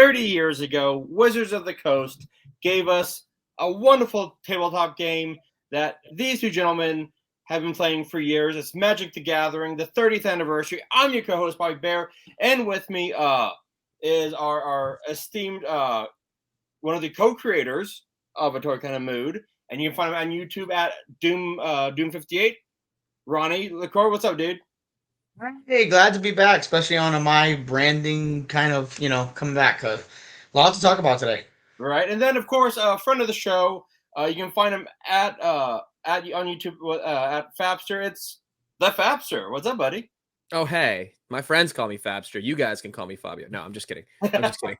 30 years ago, Wizards of the Coast gave us a wonderful tabletop game that these two gentlemen have been playing for years. It's Magic the Gathering, the 30th anniversary. I'm your co-host, Bobby Bear, and with me is our esteemed one of the co-creators of A Toy Kind of Mood, and you can find him on YouTube at Doom58. Ronny LaCour, what's up, dude? Hey, glad to be back, especially on my branding kind of, coming back. A lot to talk about today. Right, and then of course, a friend of the show. You can find him at on YouTube at Fabster. It's the Fabster. What's up, buddy? Oh, hey, my friends call me Fabster. You guys can call me Fabio. No, I'm just kidding. I'm just kidding.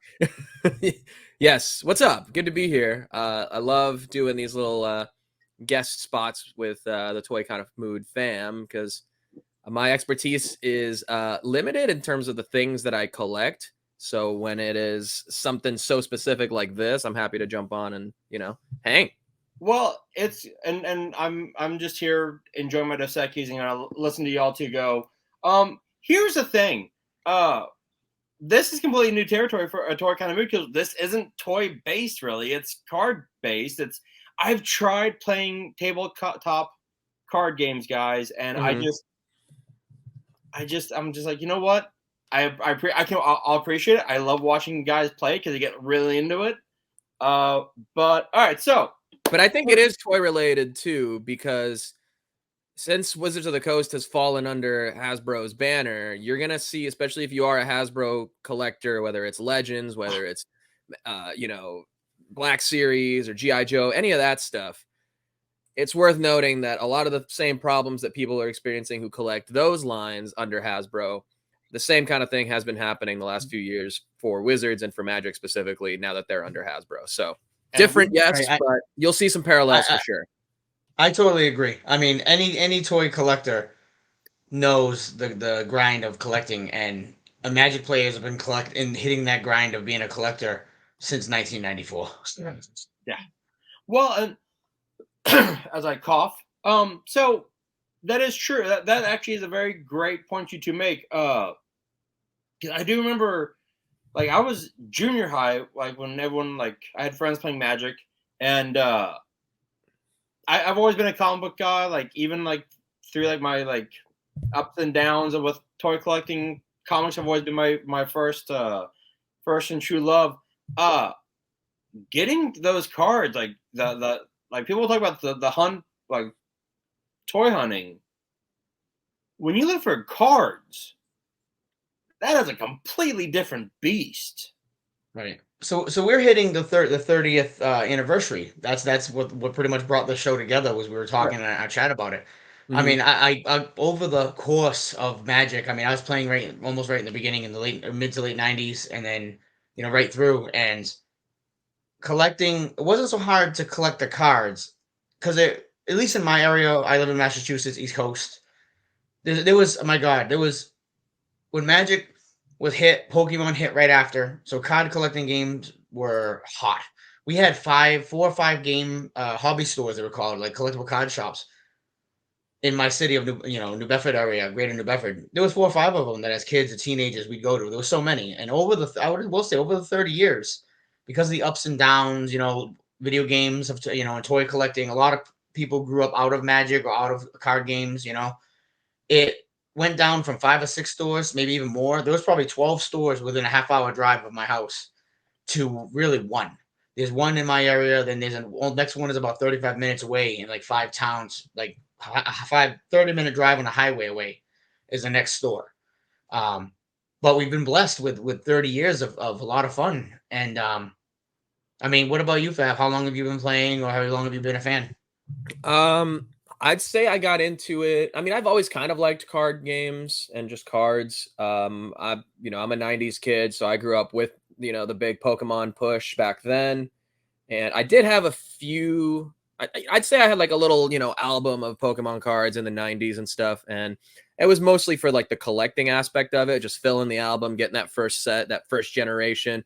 Yes, what's up? Good to be here. I love doing these little guest spots with the Toy Kind of Mood fam because my expertise is limited in terms of the things that I collect. So when it is something so specific like this, I'm happy to jump on and, hang. Well, it's and I'm just here enjoying my Dos Equis and I listen to y'all two go. Here's the thing. This is completely new territory for a Toy Kind of Mood because this isn't toy based really. It's card based. I've tried playing tabletop card games, guys, and I'm just like, you know what? I'll appreciate it. I love watching guys play because they get really into it. But all right, so. But I think it is toy related too, because since Wizards of the Coast has fallen under Hasbro's banner, you're going to see, especially if you are a Hasbro collector, whether it's Legends, whether it's, Black Series or G.I. Joe, any of that stuff, it's worth noting that a lot of the same problems that people are experiencing who collect those lines under Hasbro, the same kind of thing has been happening the last few years for Wizards and for Magic specifically, now that they're under Hasbro. So different, yes, but you'll see some parallels for sure. I totally agree. I mean, any toy collector knows the grind of collecting, and a Magic player has been hitting that grind of being a collector since 1994. Yeah. Well, as I cough, so that is true. That actually is a very great point you to make. I do remember, like, I was junior high, like when everyone, like, I had friends playing Magic, and I've always been a comic book guy. Like, even like through like my like ups and downs of with toy collecting, comics have always been my first and true love. Getting those cards, like the like people talk about the hunt, like toy hunting. When you look for cards, that is a completely different beast. Right. So we're hitting the 30th anniversary. That's what pretty much brought the show together, was we were talking in our chat about it. I mean, I over the course of Magic, I mean, I was playing almost right in the beginning, in the mid to late 90s, and then right through, and collecting, it wasn't so hard to collect the cards because at least in my area, I live in Massachusetts, East Coast. There was, oh my God, there was, when Magic was hit, Pokemon hit right after. So card collecting games were hot. We had 4 or 5 game hobby stores, they were called, like collectible card shops, in my city of New Bedford area, Greater New Bedford. There was 4 or 5 of them that as kids and teenagers we'd go to. There was so many, and will say over the 30 years, because of the ups and downs, video games of and toy collecting, a lot of people grew up out of Magic or out of card games. It went down from 5 or 6 stores, maybe even more. There was probably 12 stores within a half-hour drive of my house to really one. There's one in my area, then next one is about 35 minutes away in like 5 towns, like 30-minute drive on a highway away is the next store. But we've been blessed with 30 years of a lot of fun. And I mean, what about you, Fab? How long have you been playing, or how long have you been a fan? I'd say I got into it. I mean, I've always kind of liked card games and just cards. I'm a 90s kid, so I grew up with, the big Pokemon push back then. And I did have a few, I'd say I had like a little, album of Pokemon cards in the 90s and stuff. And it was mostly for like the collecting aspect of it, just filling the album, getting that first set, that first generation.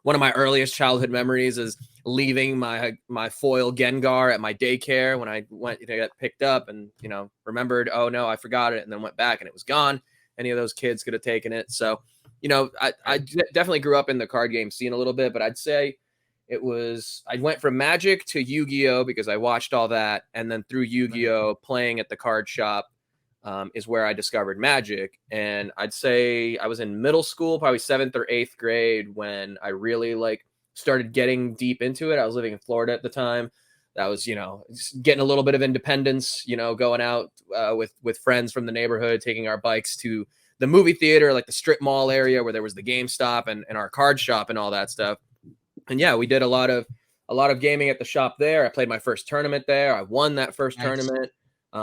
One of my earliest childhood memories is leaving my foil Gengar at my daycare when I went to get picked up, and remembered, oh no, I forgot it, and then went back and it was gone. Any of those kids could have taken it. So I definitely grew up in the card game scene a little bit, but I'd say I went from Magic to Yu-Gi-Oh because I watched all that, and then through Yu-Gi-Oh playing at the card shop is where I discovered Magic. And I'd say I was in middle school, probably 7th or 8th grade, when I really started getting deep into it. I was living in Florida at the time. That was, getting a little bit of independence, going out with friends from the neighborhood, taking our bikes to the movie theater, like the strip mall area where there was the GameStop and our card shop and all that stuff. And yeah, we did a lot of gaming at the shop there. I played my first tournament there. I won that first tournament.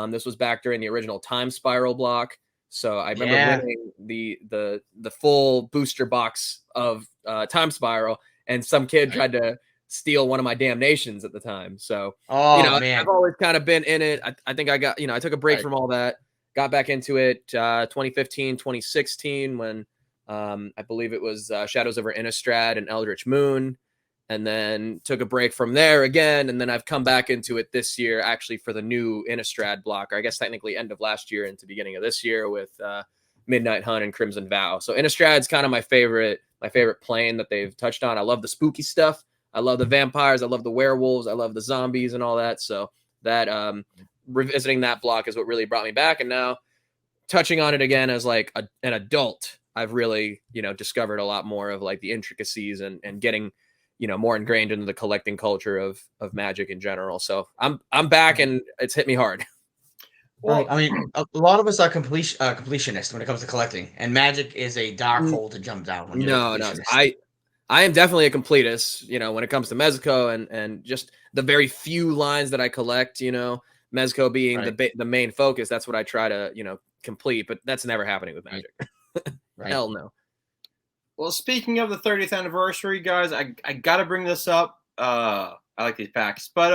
This was back during the original Time Spiral block. So I remember winning the full booster box of Time Spiral, and some kid tried to steal one of my damnations at the time. So, I've always kind of been in it. I think I got, I took a break from all that, got back into it 2015, 2016, when I believe it was Shadows over Innistrad and Eldritch Moon, and then took a break from there again. And then I've come back into it this year, actually, for the new Innistrad block, or I guess technically end of last year into beginning of this year with Midnight Hunt and Crimson Vow. So Innistrad's kind of my favorite plane that they've touched on. I love the spooky stuff. I love the vampires. I love the werewolves. I love the zombies and all that. So that revisiting that block is what really brought me back. And now touching on it again as like an adult, I've really, discovered a lot more of like the intricacies and getting, more ingrained into the collecting culture of Magic in general. So I'm back, and it's hit me hard. Well, I mean, a lot of us are completionists when it comes to collecting, and Magic is a dark hole to jump down. When you're a completionist. I am definitely a completist, when it comes to Mezco and just the very few lines that I collect, Mezco being the main focus. That's what I try to, complete, but that's never happening with Magic. Hell no. Well, speaking of the 30th anniversary, guys, I got to bring this up. I like these packs, but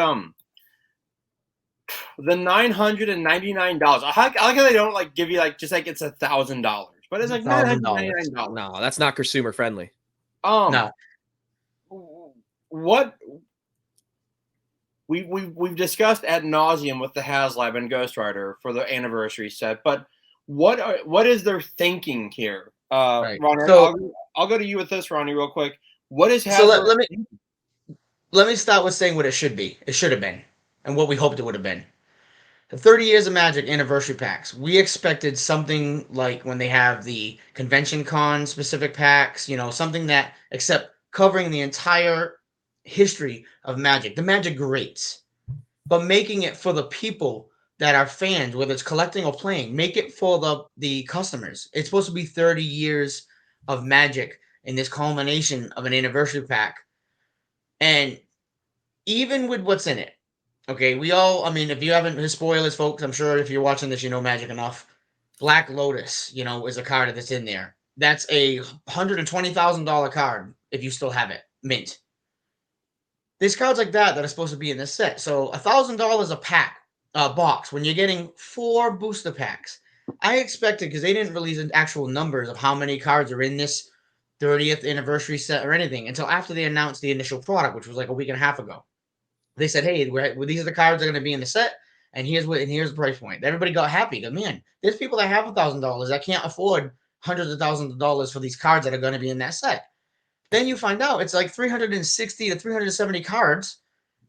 the $999. I like how they don't give you just like it's $1,000, but it's like $999. No, that's not consumer friendly. No. What we've discussed ad nauseum with the HasLab and Ghost Rider for the anniversary set, but what is their thinking here? Ronny, so, I'll go to you with this, Ronny, real quick. What is Hasbro? So let me start with saying what it should be. It should have been, and what we hoped it would have been. The 30 years of Magic anniversary packs. We expected something like when they have the convention con specific packs, something that, except covering the entire history of Magic, the Magic greats, but making it for the people that are fans, whether it's collecting or playing. Make it for the customers. It's supposed to be 30 years of Magic in this culmination of an anniversary pack. And even with what's in it, okay, if you haven't, spoilers, folks, I'm sure if you're watching this, you know Magic enough. Black Lotus, is a card that's in there. That's a $120,000 card if you still have it, mint. There's cards like that are supposed to be in this set. So $1,000 a pack. Box when you're getting 4 booster packs. I expected, because they didn't release actual numbers of how many cards are in this 30th anniversary set or anything until after they announced the initial product, which was like a week and a half ago. They said, "Hey, these are the cards that are going to be in the set, and here's the price point." Everybody got happy. Man, there's people that have $1,000 that can't afford hundreds of thousands of dollars for these cards that are going to be in that set. Then you find out it's like 360 to 370 cards.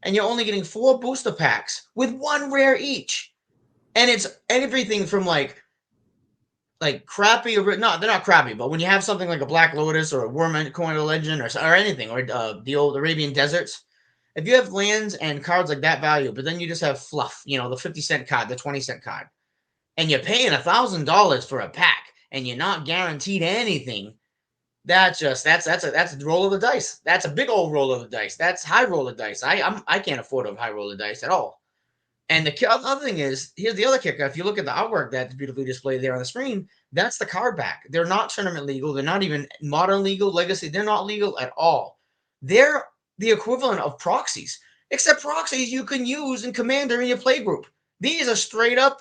And you're only getting 4 booster packs with 1 rare each. And it's everything from like crappy, no, they're not crappy, but when you have something like a Black Lotus or a Wormcoin Legend or anything, or the old Arabian Deserts, if you have lands and cards like that value, but then you just have fluff, the 50-cent card, the 20-cent card, and you're paying $1,000 for a pack, and you're not guaranteed anything, that's a roll of the dice. That's a big old roll of the dice. That's high roll of dice. I can't afford a high roll of dice at all. And the other thing is, here's the other kicker. If you look at the artwork that's beautifully displayed there on the screen, that's the card back. They're not tournament legal. They're not even modern legal, legacy. They're not legal at all. They're the equivalent of proxies, except proxies you can use in Commander in your play group. These are straight up.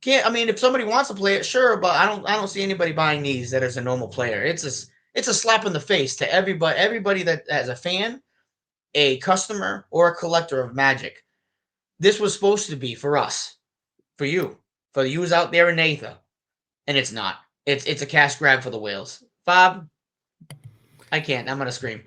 If somebody wants to play it, sure, but I don't see anybody buying these that is a normal player. It's a slap in the face to everybody that as a fan, a customer, or a collector of Magic. This was supposed to be for us, for you out there in Natha, and it's not. It's a cash grab for the whales. Fab, I can't. I'm gonna scream.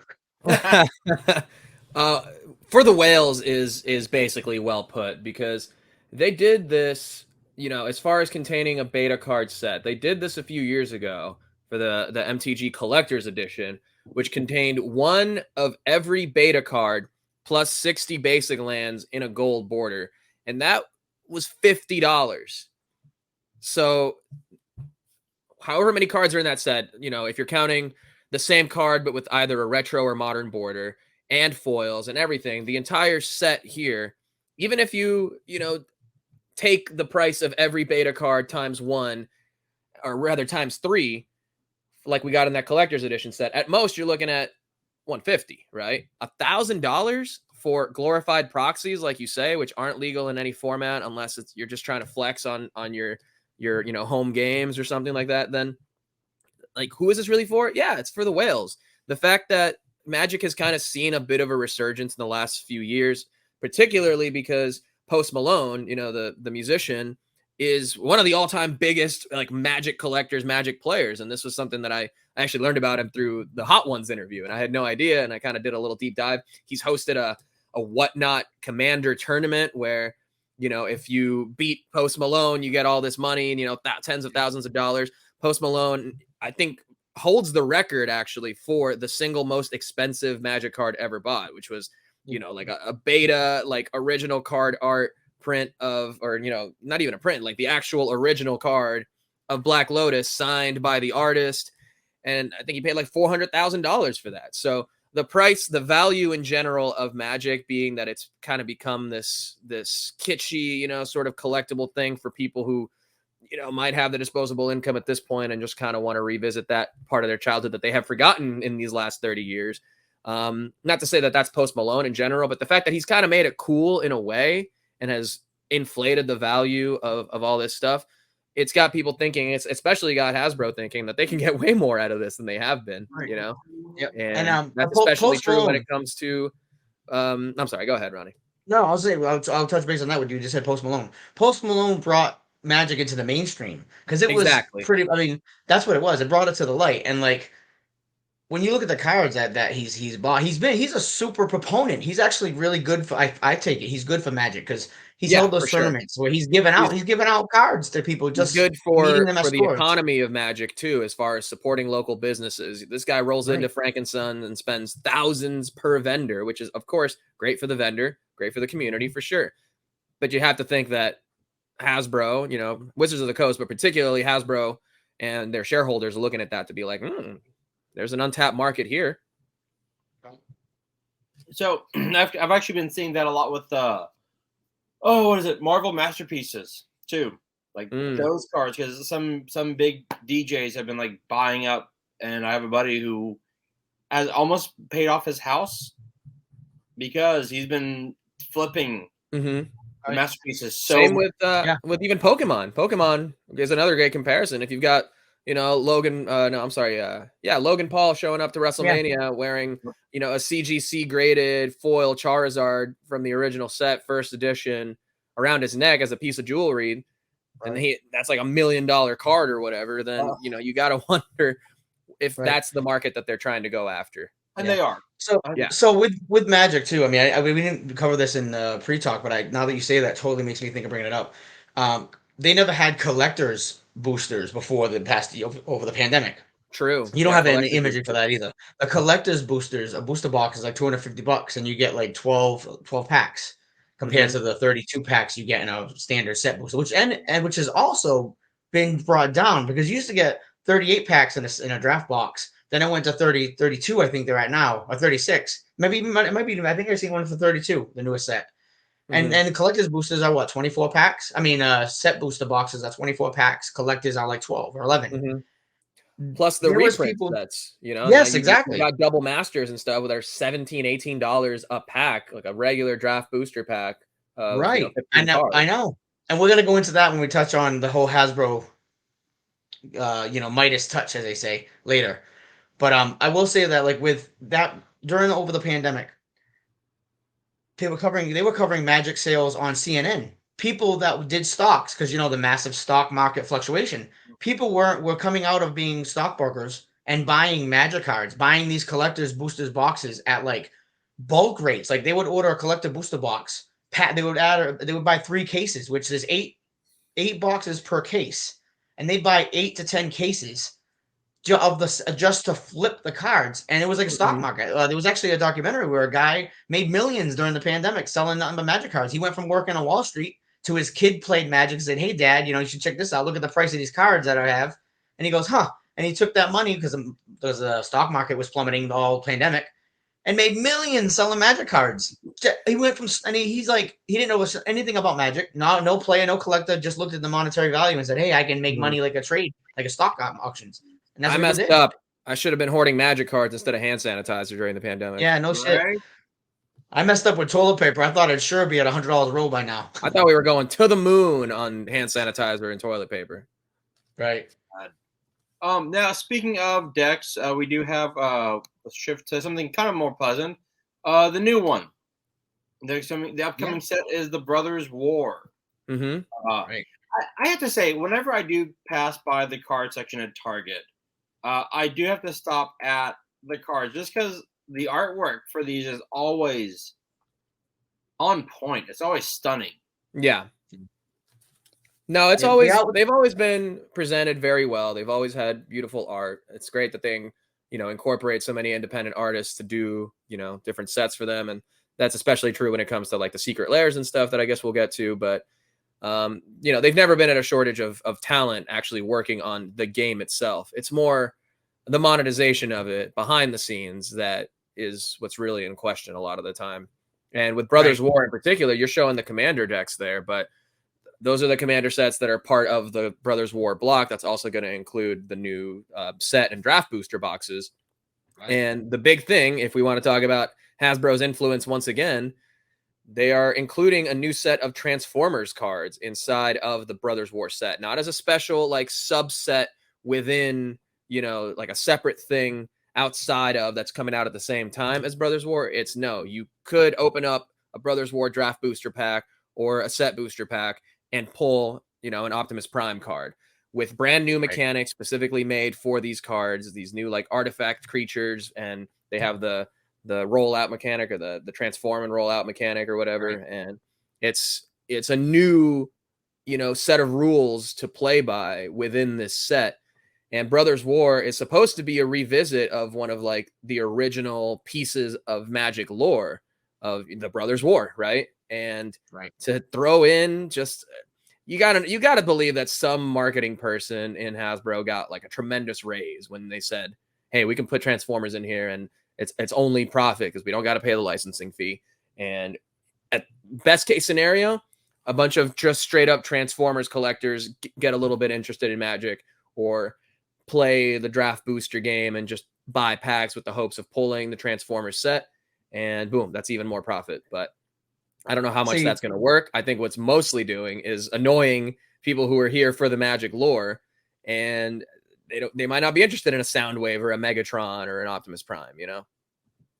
For the whales is basically well put, because they did this, as far as containing a beta card set. They did this a few years ago for the MTG Collector's Edition, which contained one of every beta card plus 60 basic lands in a gold border, and that was $50. So however many cards are in that set, if you're counting the same card but with either a retro or modern border and foils and everything, the entire set here, even if you take the price of every beta card times 1, or rather times 3, like we got in that collector's edition set, at most you're looking at 150, right? $1,000 for glorified proxies, like you say, which aren't legal in any format unless you're just trying to flex on your home games or something like that. Then, like, who is this really for? Yeah, it's for the whales. The fact that Magic has kind of seen a bit of a resurgence in the last few years, particularly because Post Malone, the musician, is one of the all-time biggest like Magic collectors, Magic players. And this was something that I actually learned about him through the Hot Ones interview, and I had no idea. And I kind of did a little deep dive. He's hosted a whatnot Commander tournament where, if you beat Post Malone, you get all this money and, tens of thousands of dollars. Post Malone, I think, holds the record actually for the single most expensive Magic card ever bought, which was, like a beta, like original card art print of, or, not even a print, like the actual original card of Black Lotus signed by the artist. And I think he paid like $400,000 for that. So the price, the value in general of Magic being that it's kind of become this kitschy, sort of collectible thing for people who, might have the disposable income at this point and just kind of want to revisit that part of their childhood that they have forgotten in these last 30 years. Not to say that that's Post Malone in general, but the fact that he's kind of made it cool in a way and has inflated the value of all this stuff, it's got people thinking, it's especially got Hasbro thinking that they can get way more out of this than they have been, Right. Yep. And that's especially Post true Malone, when it comes to, I'm sorry, go ahead, Ronnie. No, I'll say I'll touch base on that. What you just said, Post Malone. Post Malone brought Magic into the mainstream because it was Exactly. pretty. I mean, that's what it was. It brought it to the light, and like when you look at the cards that he's bought, he's a super proponent. He's actually really good for. I take it. He's good for Magic because he's Yeah, held for those sure. tournaments where he's given out cards to people, He's just good meeting for them at the stores. economy of Magic too, as far as supporting local businesses. This guy rolls into Right. Frankenson and spends thousands per vendor, which is, of course, great for the vendor, great for the community for sure. But you have to think that Hasbro, Wizards of the Coast, but particularly Hasbro and their shareholders are looking at that to be like, there's an untapped market here. So I've actually been seeing that a lot with what is it, Marvel Masterpieces too, like those cards, because some big DJs have been like buying up, and I have a buddy who has almost paid off his house because he's been flipping masterpieces. So same with even Pokemon. Pokemon is another great comparison. If you've got Logan Logan Paul showing up to WrestleMania wearing a CGC graded foil Charizard from the original set, first edition, around his neck as a piece of jewelry, and that's like $1 million card or whatever, then you got to wonder if that's the market that they're trying to go after. And they are. So with Magic too. I mean, we didn't cover this in pre-talk, but now that you say that, totally makes me think of bringing it up. They never had collectors boosters before over the pandemic. True. You don't have any imagery for that either. The collectors boosters, a booster box is like $250, and you get like 12 packs compared to the 32 packs you get in a standard set booster, which has also been brought down because you used to get 38 packs in a draft box. Then it went to 32, I think they're at now, or 36. Maybe it might be. I think I've seen one for 32, the newest set. And the collectors boosters are what, 24 packs? I mean, set booster boxes are 24 packs. Collectors are like 12 or 11. Plus the reprint sets, Yes, exactly. You got double masters and stuff with our $17, $18 a pack, like a regular draft booster pack. Right. I know. And we're going to go into that when we touch on the whole Hasbro, Midas touch, as they say, later. But I will say that, like, with that, over the pandemic, they were covering Magic sales on CNN. People that did stocks, because the massive stock market fluctuation. People were coming out of being stockbrokers and buying Magic cards, buying these collectors boosters boxes at like bulk rates. Like they would order a collector booster box. They would buy 3 cases, which is eight boxes per case, and they buy 8 to 10 cases just to flip the cards, and it was like a stock market. There was actually a documentary where a guy made millions during the pandemic selling nothing but Magic cards. He went from working on Wall Street to his kid played Magic and said, "Hey, Dad, you should check this out. Look at the price of these cards that I have." And he goes, "Huh?" And he took that money because the stock market was plummeting the whole pandemic, and made millions selling Magic cards. He went from and he's like he didn't know anything about Magic, no player, no collector, just looked at the monetary value and said, "Hey, I can make money like a trade, like a stock auctions." And that's I what he messed did. up. I should have been hoarding Magic cards instead of hand sanitizer during the pandemic. Yeah, no shit. Right? I messed up with toilet paper. I thought it'd sure be at $100 roll by now. I thought we were going to the moon on hand sanitizer and toilet paper. Right. Now speaking of decks, we do have let's shift to something kind of more pleasant. The new one. The upcoming set is the Brothers War. Right. I have to say, whenever I do pass by the card section at Target, I do have to stop at the cards just because the artwork for these is always on point. It's always stunning. Yeah. No, it's they've always been presented very well. They've always had beautiful art. It's great that they, incorporate so many independent artists to do, different sets for them. And that's especially true when it comes to like the secret layers and stuff that I guess we'll get to. But, they've never been at a shortage of talent actually working on the game itself. It's more the monetization of it behind the scenes that is what's really in question a lot of the time. And with Brothers War in particular, you're showing the commander decks there, but those are the commander sets that are part of the Brothers War block. That's also going to include the new set and draft booster boxes. Right. And the big thing, if we want to talk about Hasbro's influence once again, they are including a new set of Transformers cards inside of the Brothers War set, not as a special like subset within, like a separate thing outside of that's coming out at the same time as Brothers War. It's you could open up a Brothers War draft booster pack or a set booster pack and pull, an Optimus Prime card with brand new mechanics specifically made for these cards, these new like artifact creatures, and they have the rollout mechanic or the transform and rollout mechanic or whatever. Right. And it's a new, set of rules to play by within this set. And Brothers War is supposed to be a revisit of one of like the original pieces of Magic lore of the Brothers War, right? And to throw in just you gotta believe that some marketing person in Hasbro got like a tremendous raise when they said, "Hey, we can put Transformers in here, and it's only profit because we don't got to pay the licensing fee." And at best case scenario, a bunch of just straight up Transformers collectors get a little bit interested in Magic or play the draft booster game and just buy packs with the hopes of pulling the Transformers set, and boom, that's even more profit. But I don't know how much that's going to work. I think what's mostly doing is annoying people who are here for the Magic lore, and they might not be interested in a Soundwave or a Megatron or an Optimus Prime,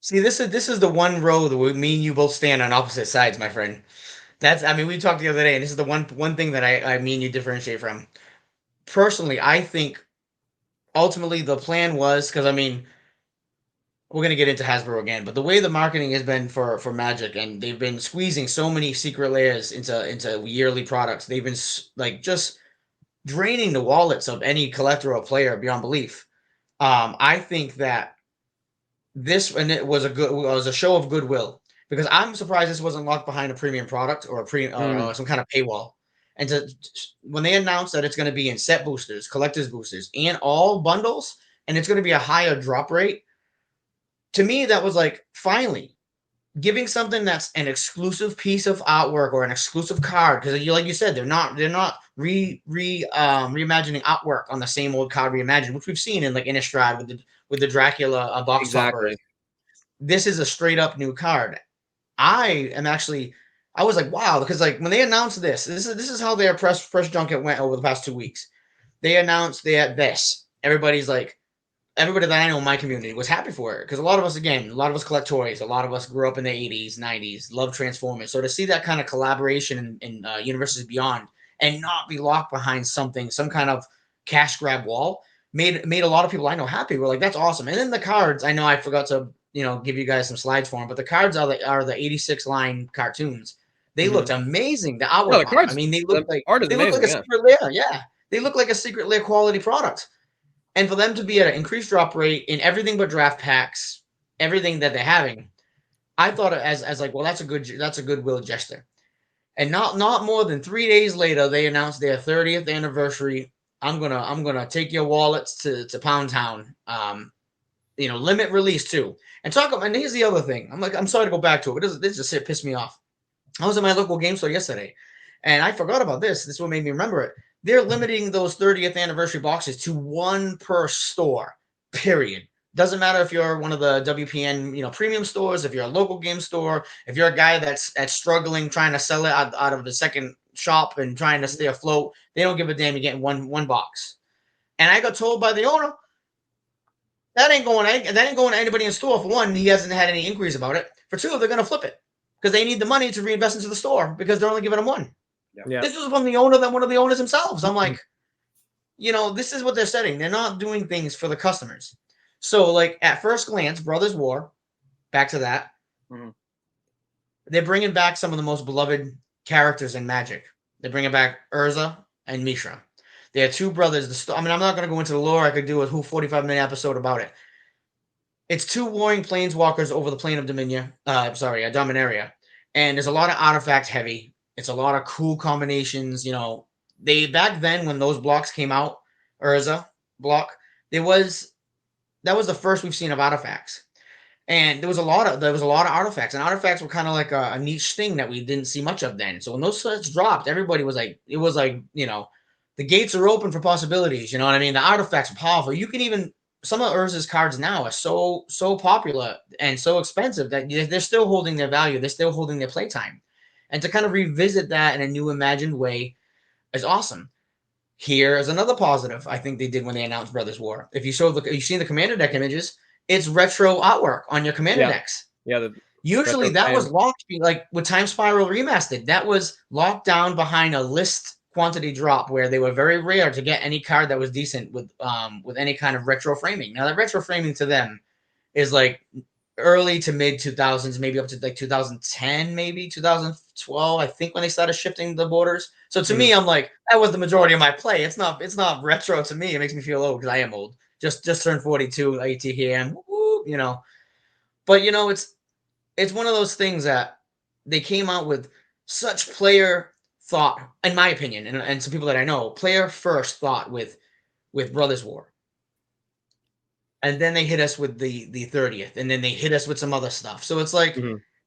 See, this is the one row that me and you both stand on opposite sides, my friend. We talked the other day, and this is the one thing that I mean you differentiate from. Personally, I think ultimately the plan was, because we're going to get into Hasbro again, but the way the marketing has been for Magic, and they've been squeezing so many secret layers into yearly products, they've been like just draining the wallets of any collector or player beyond belief. I think that it was a show of goodwill, because I'm surprised this wasn't locked behind a premium product or some kind of paywall. And when they announced that it's going to be in set boosters, collectors boosters, and all bundles, and it's going to be a higher drop rate, to me that was like finally giving something that's an exclusive piece of artwork or an exclusive card, because like you said, they're not reimagining artwork on the same old card reimagined, which we've seen in like Innistrad with the Dracula box topper. This is a straight up new card. I was like, wow, because like when they announced this is how their press junket went over the past 2 weeks. They announced they had this. Everybody that I know in my community was happy for it, because a lot of us collect toys. A lot of us grew up in the 80s, 90s, love Transformers. So to see that kind of collaboration in Universes Beyond and not be locked behind some kind of cash grab wall, made a lot of people I know happy. We're like, that's awesome. And then the cards, I know I forgot to give you guys some slides for them, but the cards are the 86 line cartoons. They looked amazing. The No, artwork the on them. I cards. mean, The art is they look like amazing. a secret lair. Yeah, they look like a secret lair quality product. And for them to be at an increased drop rate in everything but draft packs, everything that they're having, I thought as like, well, that's a goodwill gesture. And not more than 3 days later, they announced their 30th anniversary. I'm gonna take your wallets to Pound Town. Limit release too. And here's the other thing. I'm sorry to go back to it, but this just pissed me off. I was at my local game store yesterday, and I forgot about this. This is what made me remember it. They're limiting those 30th anniversary boxes to one per store. Period. Doesn't matter if you're one of the WPN, premium stores, if you're a local game store, if you're a guy that's struggling trying to sell it out of the second shop and trying to stay afloat. They don't give a damn. You're getting one box. And I got told by the owner that ain't going to anybody in store. For one, he hasn't had any inquiries about it. For two, they're going to flip it because they need the money to reinvest into the store because they're only giving them one. Yeah. This was from the owner, than one of the owners themselves. I'm like, this is what they're setting. They're not doing things for the customers. So, like, at first glance, Brothers War, back to that, they're bringing back some of the most beloved characters in Magic. They're bringing back Urza and Mishra. They are two brothers. I'm not going to go into the lore. I could do a whole 45-minute episode about it. It's two warring planeswalkers over the plane of Dominaria. And there's a lot of artifact heavy. It's a lot of cool combinations. They back then when those blocks came out, Urza block, that was the first we've seen of artifacts. And there was a lot of artifacts, and artifacts were kind of like a niche thing that we didn't see much of then. So when those sets dropped, everybody was like, the gates are open for possibilities. You know what I mean? The artifacts are powerful. You can even, some of Urza's cards now are so popular and so expensive that they're still holding their value. They're still holding their playtime. And to kind of revisit that in a new imagined way is awesome. Here is another positive I think they did when they announced Brothers War. If you've seen the Commander deck images, it's retro artwork on your Commander decks. Yeah. Usually that was locked, like with Time Spiral Remastered, that was locked down behind a list quantity drop where they were very rare to get any card that was decent with any kind of retro framing. Now that retro framing to them is like early to mid 2000s, maybe up to like 2010, maybe 2012, I think, when they started shifting the borders. So to me, I'm like, that was the majority of my play. It's not retro to me. It makes me feel old because I am old. Just turned 42, ATKM, But it's one of those things that they came out with such player thought, in my opinion, and some people that I know, player first thought with Brothers War. And then they hit us with the 30th, and then they hit us with some other stuff. So it's like,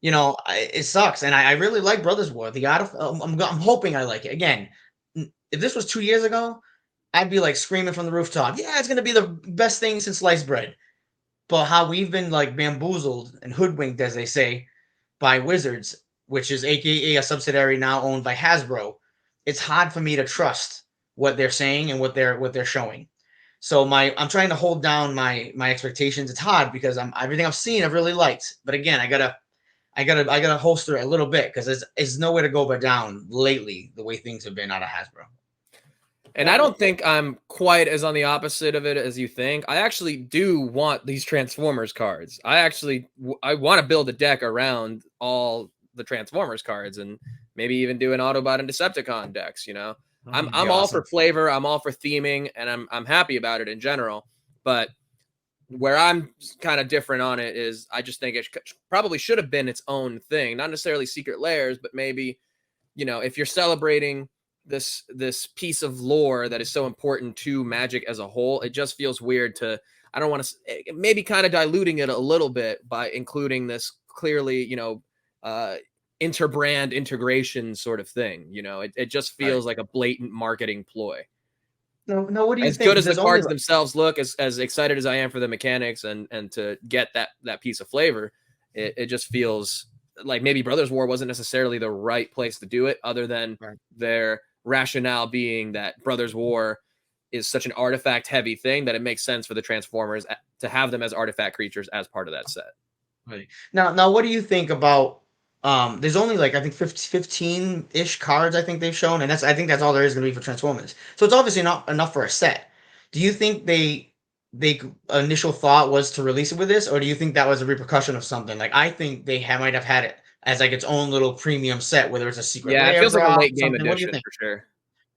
it sucks. And I really like Brothers War. The art of, I'm hoping I like it. Again, if this was 2 years ago, I'd be like screaming from the rooftop, yeah, it's going to be the best thing since sliced bread. But how we've been like bamboozled and hoodwinked, as they say, by Wizards, which is AKA a subsidiary now owned by Hasbro, it's hard for me to trust what they're saying and what they're showing. So I'm trying to hold down my expectations. It's hard because everything I've seen I've really liked. But again, I gotta holster it a little bit because it's nowhere to go but down lately, the way things have been out of Hasbro. And I don't think I'm quite as on the opposite of it as you think. I actually do want these Transformers cards. I want to build a deck around all the Transformers cards and maybe even do an Autobot and Decepticon decks, I'm all for flavor, I'm all for theming, and I'm happy about it in general. But where I'm kind of different on it is I just think it probably should have been its own thing, not necessarily Secret Lairs, but maybe, if you're celebrating this piece of lore that is so important to Magic as a whole, it just feels weird to, I don't want to, maybe kind of diluting it a little bit by including this clearly, interbrand integration sort of thing. It just feels like a blatant marketing ploy. No, what do you think? As good as the cards themselves look, as excited as I am for the mechanics and to get that piece of flavor, it just feels like maybe Brothers War wasn't necessarily the right place to do it, other than their rationale being that Brothers War is such an artifact heavy thing that it makes sense for the Transformers to have them as artifact creatures as part of that set. Right. Now what do you think about there's only like I think 15-ish cards I think they've shown, and I think that's all there is going to be for Transformers. So it's obviously not enough for a set. Do you think they initial thought was to release it with this, or do you think that was a repercussion of something? Like I think they might have had it as like its own little premium set, whether it's a secret Yeah, it lair feels like a drop, late game something. What do you edition think? for sure.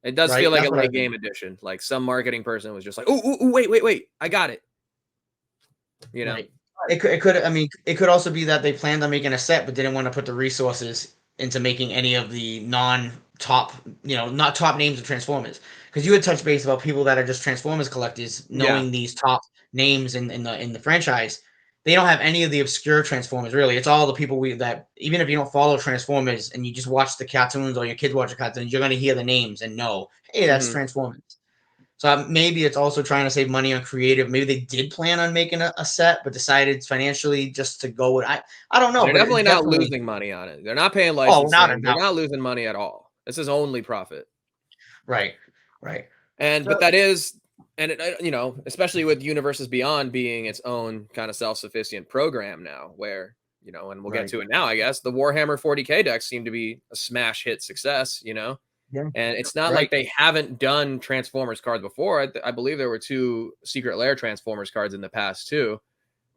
It does feel Right, like that's a what I late think. game edition. Like some marketing person was just like, "Oh, wait, I got it." You know? Right. It could. I mean, it could also be that they planned on making a set, but didn't want to put the resources into making any of the non-top, not top names of Transformers. Because you had touched base about people that are just Transformers collectors, Yeah. knowing these top names in the franchise. They don't have any of the obscure Transformers really. It's all the people that even if you don't follow Transformers and you just watch the cartoons or your kids watch the cartoons, you're gonna hear the names and know, hey, that's Mhm. Transformers. So maybe it's also trying to save money on creative. Maybe they did plan on making a set, but decided financially just to go with. I don't know, They're but definitely it not definitely. losing money on it. They're not paying Oh, without a licensing. They're doubt. not losing money at all. This is only profit. Right, right. But So that is, and especially with Universes Beyond being its own kind of self-sufficient program now, where and we'll get right, to it now, I guess the Warhammer 40K decks seem to be a smash hit success. yeah, And it's not right, like they haven't done Transformers cards before. I believe there were 2 Secret Lair Transformers cards in the past too.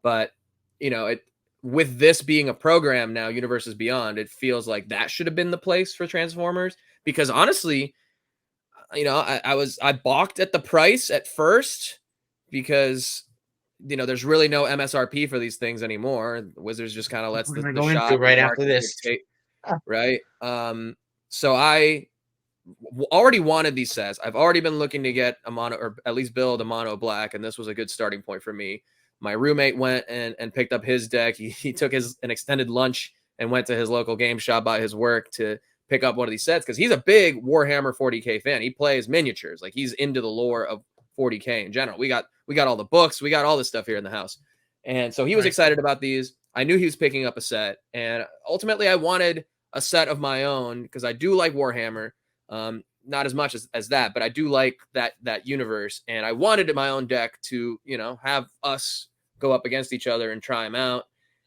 But it with this being a program now, Universes Beyond, it feels like that should have been the place for Transformers. Because honestly, I balked at the price at first because there's really no MSRP for these things anymore. Wizards just kind of lets we're the, gonna the go into shop it and right the after market this. dictate, right? So I already wanted these sets. I've already been looking to get a mono, or at least build a mono black, and this was a good starting point for me. My roommate went and picked up his deck. He took an extended lunch and went to his local game shop by his work to pick up one of these sets because he's a big Warhammer 40K fan. He plays miniatures, like he's into the lore of 40K in general. We got all the books, we got all this stuff here in the house, and so he was Right, excited about these. I knew he was picking up a set, and ultimately I wanted a set of my own because I do like Warhammer. Not as much as that, but I do like that universe, and I wanted my own deck to have us go up against each other and try them out.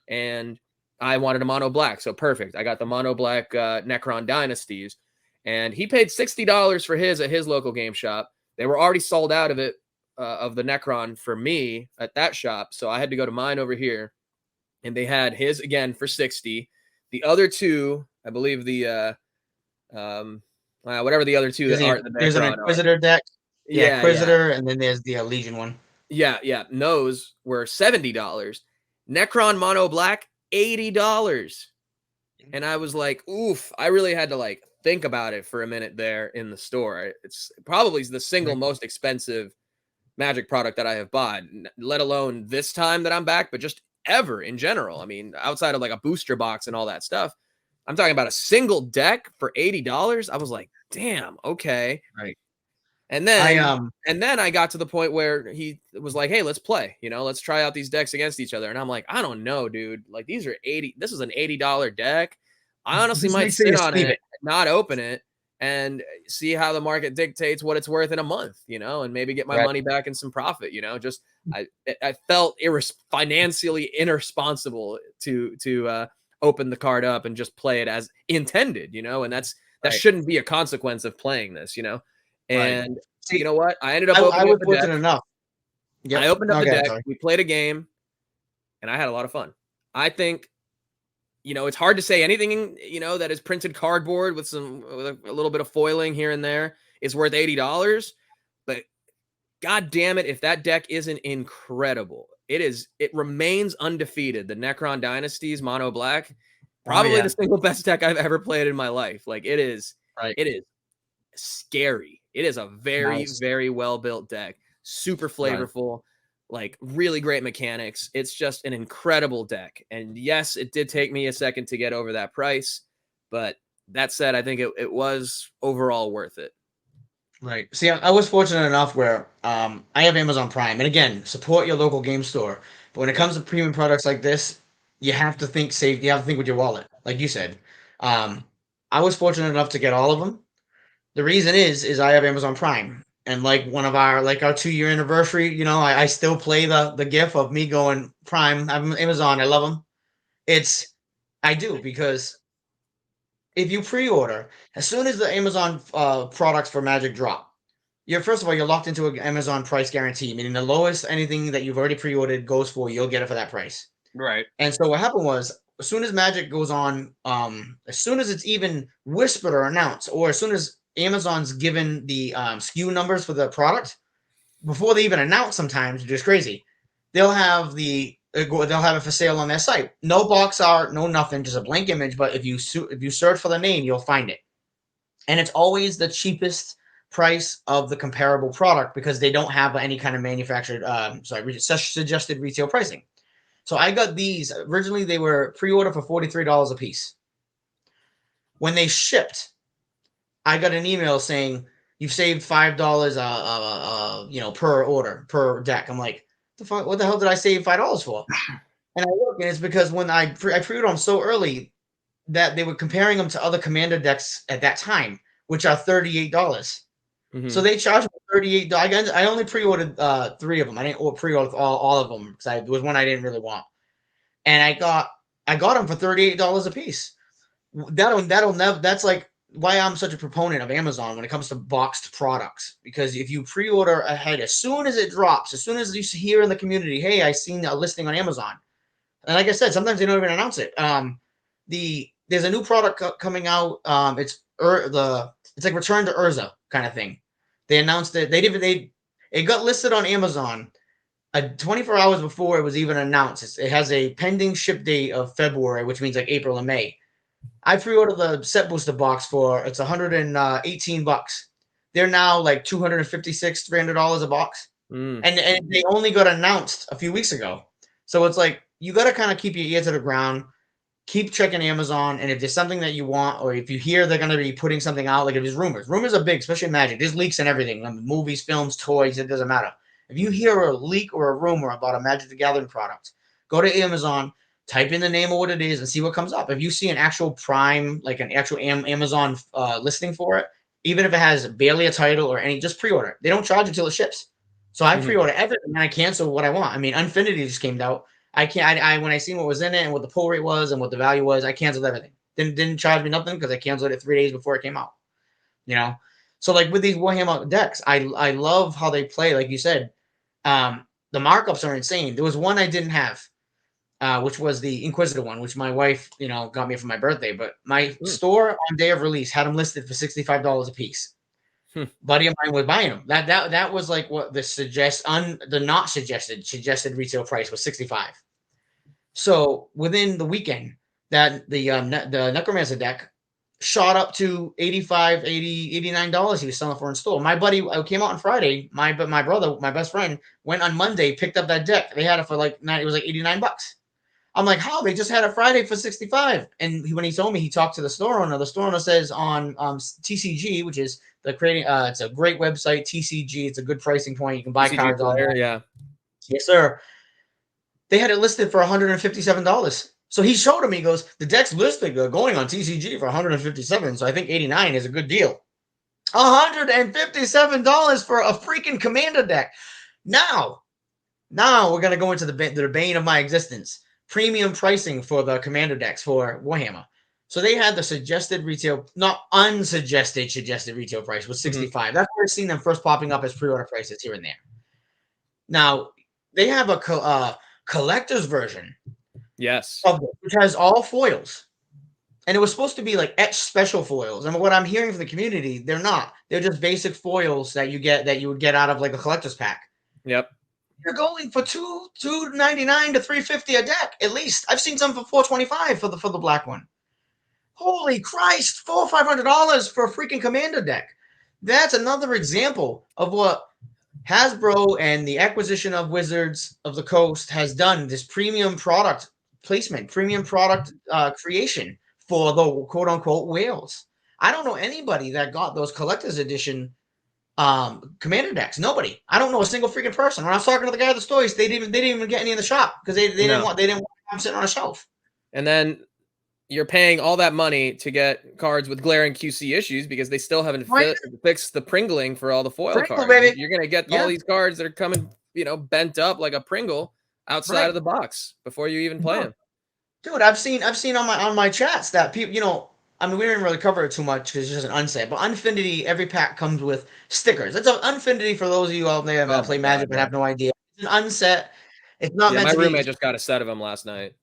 And I wanted a mono black, so perfect. I got the mono black Necron Dynasties, and he paid $60 for his at his local game shop. They were already sold out of it of the Necron for me at that shop, so I had to go to mine over here, and they had his again for 60. The other 2, I believe whatever the other 2 that aren't the there's an Necron are. Inquisitor deck. Yeah, Yeah. Inquisitor, and then there's the Legion one. Yeah. And those were $70. Necron Mono Black, $80. And I was like, oof, I really had to think about it for a minute there in the store. It's probably the single Right. most expensive Magic product that I have bought, let alone this time that I'm back, but just ever in general. I mean, outside of a booster box and all that stuff, I'm talking about a single deck for $80. I was like, damn, okay. Right. And I then I got to the point where he was like, hey, let's play, let's try out these decks against each other. And I'm like, I don't know, dude. Like these are 80. This is an $80 deck. I honestly just might make sure sit you on sleeve it, it. not open it, and see how the market dictates what it's worth in a month, and maybe get my Right. money back in some profit, just I felt financially irresponsible to open the card up and just play it as intended, and that Right. shouldn't be a consequence of playing this, Right. and you See, know what? I ended up I opening was up the deck. fortunate enough. I Yep. opened up the Okay. deck. Sorry. We played a game, and I had a lot of fun. I think it's hard to say anything, that is printed cardboard with a little bit of foiling here and there is worth $80. But God damn it, if that deck isn't incredible, it remains undefeated. The Necron Dynasties Mono Black, Oh probably yeah. the single best deck I've ever played in my life. Like it is Right. scary. It is a very, Nice. very well built deck, super Right. flavorful, like really great mechanics. It's just an incredible deck. And yes, it did take me a second to get over that price, but that said, I think it was overall worth it. Right. See, I was fortunate enough where I have Amazon Prime, and again, support your local game store. But when it Yep. comes to premium products like this, you have to think safe. You have to think with your wallet, like you said. Um, I was fortunate enough to get all of them. The reason is I have Amazon Prime, and like one of our 2 year anniversary, I still play the gif of me going Prime. I'm Amazon. I love them. I do because if you pre-order as soon as the Amazon products for Magic drop. first of all, you're locked into an Amazon price guarantee, meaning the lowest anything that you've already pre-ordered goes for, you'll get it for that price. Right. And so what happened was, as soon as Magic goes on, as soon as it's even whispered or announced, or as soon as Amazon's given the SKU numbers for the product, before they even announce, sometimes, which is crazy, they'll have it for sale on their site. No box art, no nothing, just a blank image. But if you search for the name, you'll find it, and it's always the cheapest price of the comparable product because they don't have any kind of manufactured, suggested retail pricing. So I got these. Originally, they were pre-ordered for $43 a piece. When they shipped, I got an email saying you've saved $5 per order, per deck. I'm like, what the hell did I save $5 for? And I look, and it's because when I pre-ordered them so early that they were comparing them to other Commander decks at that time, which are $38. Mm-hmm. So they charged me $38. I only pre-ordered 3 of them. I didn't pre-order all of them because there was one I didn't really want, and I got them for $38 a piece. That'll never. That's like why I'm such a proponent of Amazon when it comes to boxed products, because if you pre-order ahead, as soon as it drops, as soon as you hear in the community, hey, I seen a listing on Amazon, and like I said, sometimes they don't even announce it. There's a new product coming out. It's like Return to Urza kind of thing. They announced it. It got listed on Amazon 24 hours before it was even announced. It has a pending ship date of February, which means like April and May. I pre-ordered the set booster box it's $118. They're now like $256, $300 a box, and they only got announced a few weeks ago. So it's like you got to kind of keep your ear to the ground, keep checking Amazon, and if there's something that you want, or if you hear they're going to be putting something out, like if there's rumors are big, especially in Magic. There's leaks and everything, movies, films, toys. It doesn't matter. If you hear a leak or a rumor about a Magic the Gathering product, go to Amazon, type in the name of what it is, and see what comes up. If you see an actual Prime, like an actual Amazon listing for it, even if it has barely a title or any, just pre-order it. They don't charge until it ships. So I pre-order everything and I cancel what I want. I mean, Infinity just came out. When I seen what was in it and what the pull rate was and what the value was, I canceled everything. Didn't charge me nothing because I canceled it 3 days before it came out. So like with these Warhammer decks, I love how they play. Like you said, the markups are insane. There was one I didn't have, which was the Inquisitor one, which my wife, got me for my birthday. But my store on day of release had them listed for $65 a piece. Buddy of mine was buying them. That was like what the suggested retail price was $65. So within the weekend, that the Necromancer deck shot up to $85, $80, $89 he was selling for in store. My buddy came out on Friday. My brother, my best friend, went on Monday, picked up that deck. They had it for it was like $89. I'm like, how? They just had it Friday for $65. And when he told me, he talked to the store owner. The store owner says on TCG, which is it's a great website, TCG. It's a good pricing point. You can buy TCG cards on there. Yeah. Yes, sir. They had it listed for $157. So he showed him, he goes, the deck's listed going on TCG for $157. So I think $89 is a good deal. $157 for a freaking Commander deck. Now we're going to go into the bane of my existence. Premium pricing for the Commander decks for Warhammer. So they had the suggested retail, not unsuggested, suggested retail price was $65. That's where I've seen them first popping up as pre-order prices here and there. Now, they have a collector's version. Yes. Which has all foils. And it was supposed to be like etched special foils. And what I'm hearing from the community, they're not. They're just basic foils that you would get out of like a collector's pack. Yep. You're going for $299 to $350 a deck at least. I've seen some for $425 for the black one. Holy Christ, $400 or $500 for a freaking Commander deck. That's another example of what Hasbro and the acquisition of Wizards of the Coast has done. This premium product placement, premium product creation for the quote unquote whales. I don't know anybody that got those collector's edition Commander decks. Nobody. I don't know a single freaking person. When I was talking to the guy at the stores, they didn't even get any in the shop because they didn't want them sitting on a shelf. And then you're paying all that money to get cards with glaring QC issues because they still haven't fixed the Pringling for all the foil cards. Baby. You're gonna get all these cards that are coming, bent up like a Pringle outside of the box before you even play them. Dude, I've seen on my chats that people, I mean, we didn't really cover it too much because it's just an unset. But Unfinity, every pack comes with stickers. It's an Unfinity for those of you out there that Oh my play Magic god, but yeah. have no idea. It's an unset. It's not Yeah, meant my to be. roommate just got a set of them last night.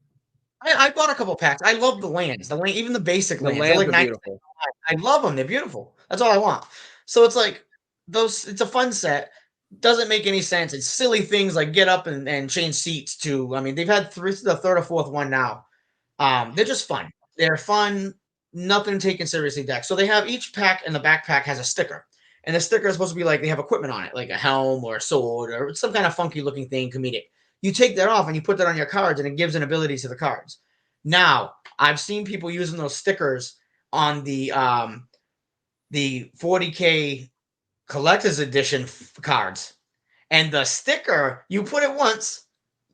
I bought a couple packs. I love the lands. The land, even the basic The lands. They're lands like are 90. beautiful. I love them. They're beautiful. That's all I want. So it's like those. It's a fun set. Doesn't make any sense. It's silly things like get up and change seats to. I mean, they've had three, the third or fourth one now. They're just fun. They're fun. Nothing taken seriously deck. So they have each pack and the backpack has a sticker. And the sticker is supposed to be like they have equipment on it, like a helm or a sword or some kind of funky looking thing, comedic. You take that off and you put that on your cards and it gives an ability to the cards. Now, I've seen people using those stickers on the 40K collector's edition cards. And the sticker, you put it once,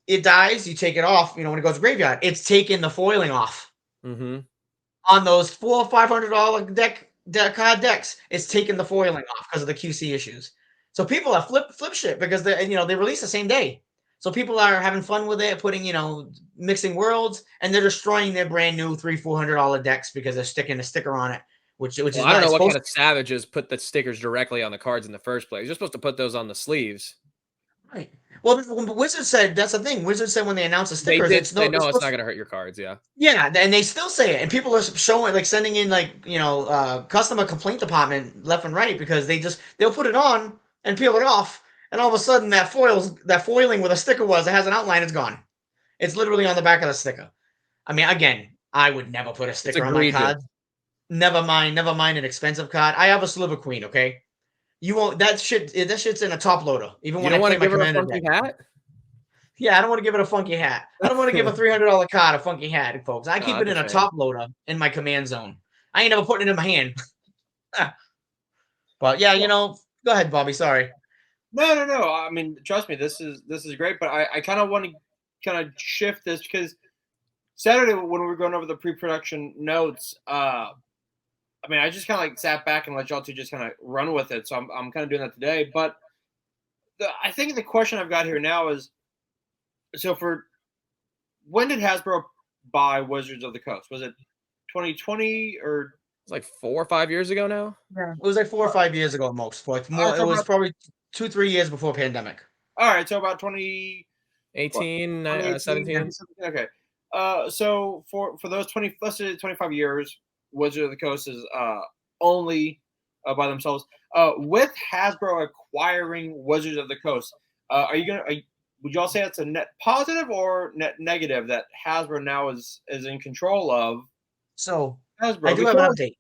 it dies, you take it off, when it goes to graveyard, it's taking the foiling off. Mm-hmm. On those $400 or $500 deck card decks, it's taking the foiling off because of the QC issues. So people are flip shit because they release the same day. So people are having fun with it, putting mixing worlds, and they're destroying their brand new $300-$400 decks because they're sticking a sticker on it, which Well, is I don't not know what kind supposed. of savages put the stickers directly on the cards in the first place. You're supposed to put those on the sleeves. Right. Well, Wizards said that's the thing. Wizards said when they announced the They stickers, did it's say no, it's no, it's not supposed. going to hurt your cards. Yeah. Yeah, and they still say it, and people are showing sending in customer complaint department left and right because they'll put it on and peel it off, and all of a sudden that foiling where the sticker was, it has an outline, it's gone. It's literally on the back of the sticker. I mean, again, I would never put a It's sticker on my egregious. card. Never mind an expensive card. I have a Sliver Queen, okay? You won't that shit. That shit's in a top loader. Even You when don't I want play to my give her a commander deck. funky hat? Yeah, I don't want to give it a funky hat. I don't want to give a $300 card a funky hat, folks. I keep Oh, it that's in a a shame. top loader in my command zone. I ain't never putting it in my hand. But yeah, go ahead, Bobby. Sorry. No. I mean, trust me, this is great. But I kind of want to kind of shift this because Saturday when we were going over the pre-production notes, I mean, I just kind of like sat back and let y'all two just kind of run with it. So I'm kind of doing that today. But I think the question I've got here now is, so for when did Hasbro buy Wizards of the Coast? Was it 2020 or? It's like 4 or 5 years ago now. Yeah. It was like 4 or 5 years ago at most. Like All more. right, It was probably 2-3 years before pandemic. all right, so about 20. 18, 2018, 17. Okay. So for those 20, let's say 25 years, Wizards of the Coast is only by themselves. With Hasbro acquiring Wizards of the Coast, would y'all say it's a net positive or net negative that Hasbro now is in control of So I Hasbro? do have an Because update.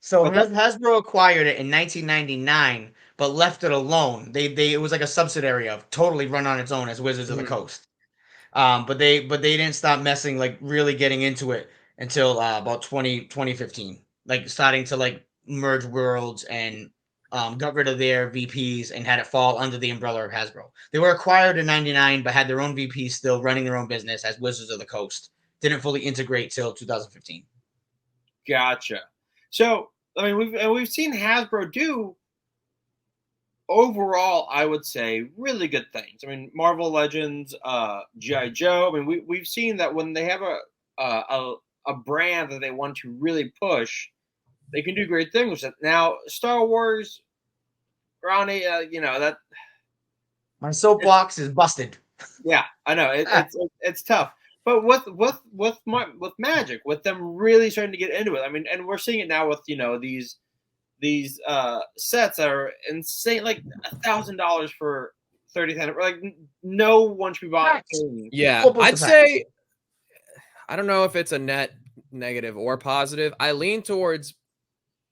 So what's that? Hasbro acquired it in 1999, but left it alone. It was like a subsidiary of totally run on its own as Wizards of the Mhm. Coast. But they didn't stop messing, like really getting into it until about 2015, like starting to like merge worlds and got rid of their VPs and had it fall under the umbrella of Hasbro. They were acquired in '99, but had their own VPs still running their own business as Wizards of the Coast. Didn't fully integrate till 2015. Gotcha. So I mean, we've seen Hasbro do overall, I would say, really good things. I mean, Marvel Legends, GI Joe. I mean, we've seen that when they have a brand that they want to really push, they can do great things with it. Now, Star Wars, Ronny, that. My soapbox is busted. Yeah, I know it's tough. But with Magic, with them really starting to get into it, I mean, and we're seeing it now with these sets that are insane, like $1,000 for 30,000. Like no one should be bought. Yeah, I'd say I don't know if it's a net negative or positive. I lean towards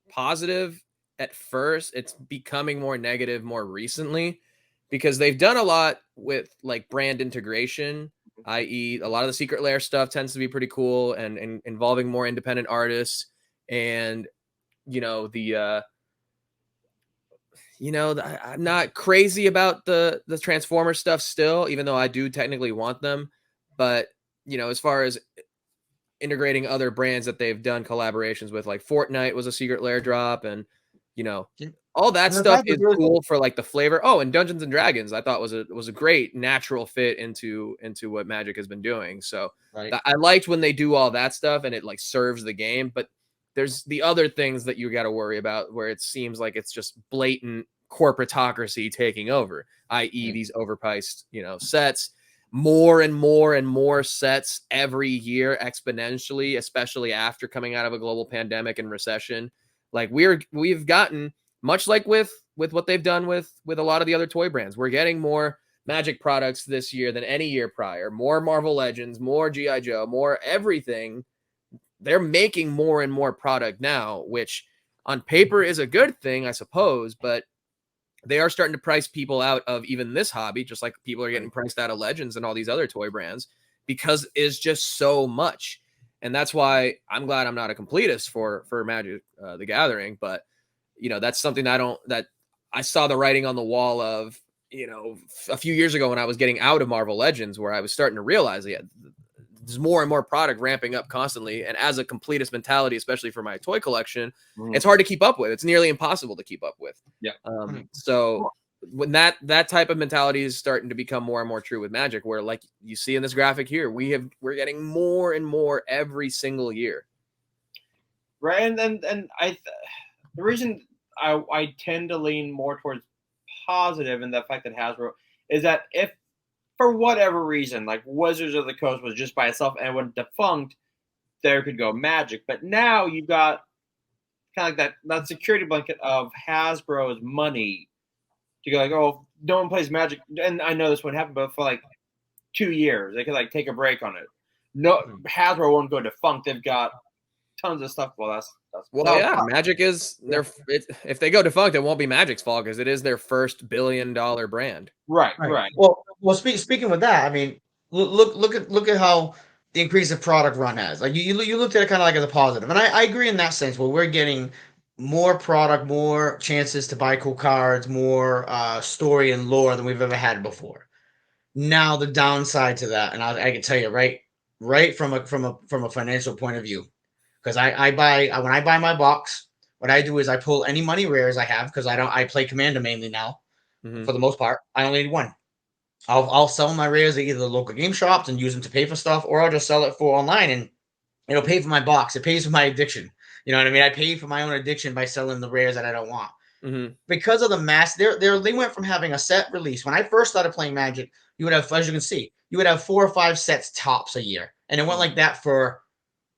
positive at first. It's becoming more negative more recently because they've done a lot with like brand integration, i.e., a lot of the Secret Lair stuff tends to be pretty cool and involving more independent artists. And I'm not crazy about the Transformer stuff still, even though I do technically want them. But as far as integrating other brands that they've done collaborations with, like Fortnite was a Secret Lair drop, and all that stuff is really cool for like the flavor. Oh, and Dungeons and Dragons, I thought was a great natural fit into what Magic has been doing. So right. I liked when they do all that stuff and it like serves the game. But there's the other things that you got to worry about where it seems like it's just blatant corporatocracy taking over, i.e. these overpriced, sets, more and more and more sets every year exponentially, especially after coming out of a global pandemic and recession. Like we've gotten much like with what they've done with a lot of the other toy brands. We're getting more Magic products this year than any year prior, more Marvel Legends, more G.I. Joe, more everything. They're making more and more product now, which on paper is a good thing, I suppose, but they are starting to price people out of even this hobby, just like people are getting priced out of Legends and all these other toy brands, because it's just so much. And that's why I'm glad I'm not a completist for Magic the Gathering, but that's something that I saw the writing on the wall of, a few years ago when I was getting out of Marvel Legends, where I was starting to realize there's more and more product ramping up constantly. And as a completist mentality, especially for my toy collection, it's hard to keep up with. It's nearly impossible to keep up with. Yeah. So when that type of mentality is starting to become more and more true with Magic, where like you see in this graphic here, we're getting more and more every single year. Right. And the reason I tend to lean more towards positive in the fact that Hasbro is that if for whatever reason, like Wizards of the Coast was just by itself and went defunct, there could go Magic. But now you've got kind of like that security blanket of Hasbro's money to go like, oh, no one plays Magic. And I know this wouldn't happen, but for like 2 years, they could like take a break on it. No, Hasbro won't go defunct. They've got tons of stuff. Well, that's Magic is if they go defunct, it won't be Magic's fault because it is their first $1 billion brand. Right. Well, speaking with that, I mean, look at how the increase of product run has. Like you looked at it kind of like as a positive, and I agree in that sense. Where we're getting more product, more chances to buy cool cards, more story and lore than we've ever had before. Now the downside to that, and I can tell you right from a financial point of view. Because when I buy my box, what I do is I pull any money rares I have because I play Commander mainly now, for the most part. I only need one. I'll sell my rares at either the local game shops and use them to pay for stuff, or I'll just sell it for online and it'll pay for my box. It pays for my addiction. You know what I mean? I pay for my own addiction by selling the rares that I don't want. Because of the mass, they went from having a set release. When I first started playing Magic, you would have, as you can see, you would have 4 or 5 sets tops a year, and it went like that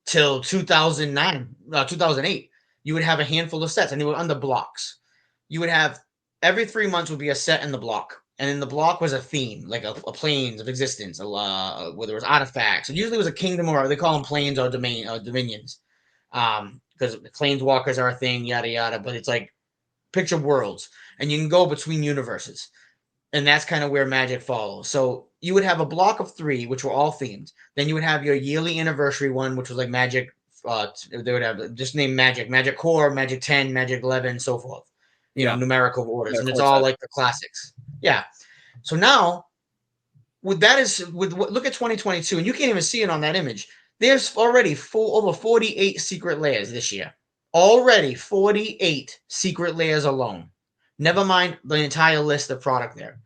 till 2008. You would have a handful of sets, and they were under blocks. You would have every 3 months would be a set in the block, and in the block was a theme, like a planes of existence, whether it was artifacts. It usually was a kingdom, or they call them planes or dominions, because planeswalkers are a thing, yada yada. But it's like picture worlds, and you can go between universes. And that's kind of where Magic follows. So you would have a block of 3, which were all themed. Then you would have your yearly anniversary one, which was like Magic. They would have just named Magic Core, Magic 10, Magic 11, so forth. Numerical orders, and it's all like the classics. Yeah. So now, look at 2022, and you can't even see it on that image. There's already over 48 secret layers this year. Already 48 secret layers alone. Never mind the entire list of product there.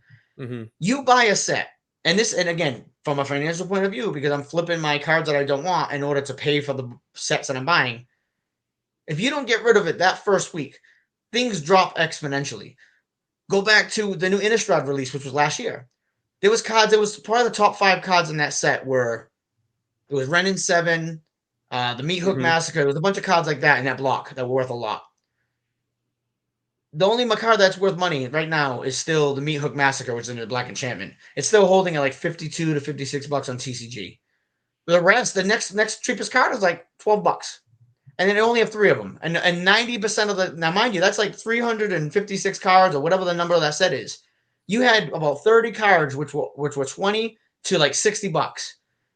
You buy a set, and again, from a financial point of view, because I'm flipping my cards that I don't want in order to pay for the sets that I'm buying. If you don't get rid of it that first week, things drop exponentially. Go back to the new Innistrad release, which was last year. There was probably the top 5 cards in that set were, it was Renin 7, the Meat Hook Massacre. There was a bunch of cards like that in that block that were worth a lot. The only card that's worth money right now is still the Meat Hook Massacre, which is in the Black Enchantment. It's still holding at like $52 to $56 on TCG. The rest, the next cheapest card is like $12. And then they only have 3 of them. And 90% of now mind you, that's like 356 cards or whatever the number of that set is. You had about 30 cards which were 20 to like $60.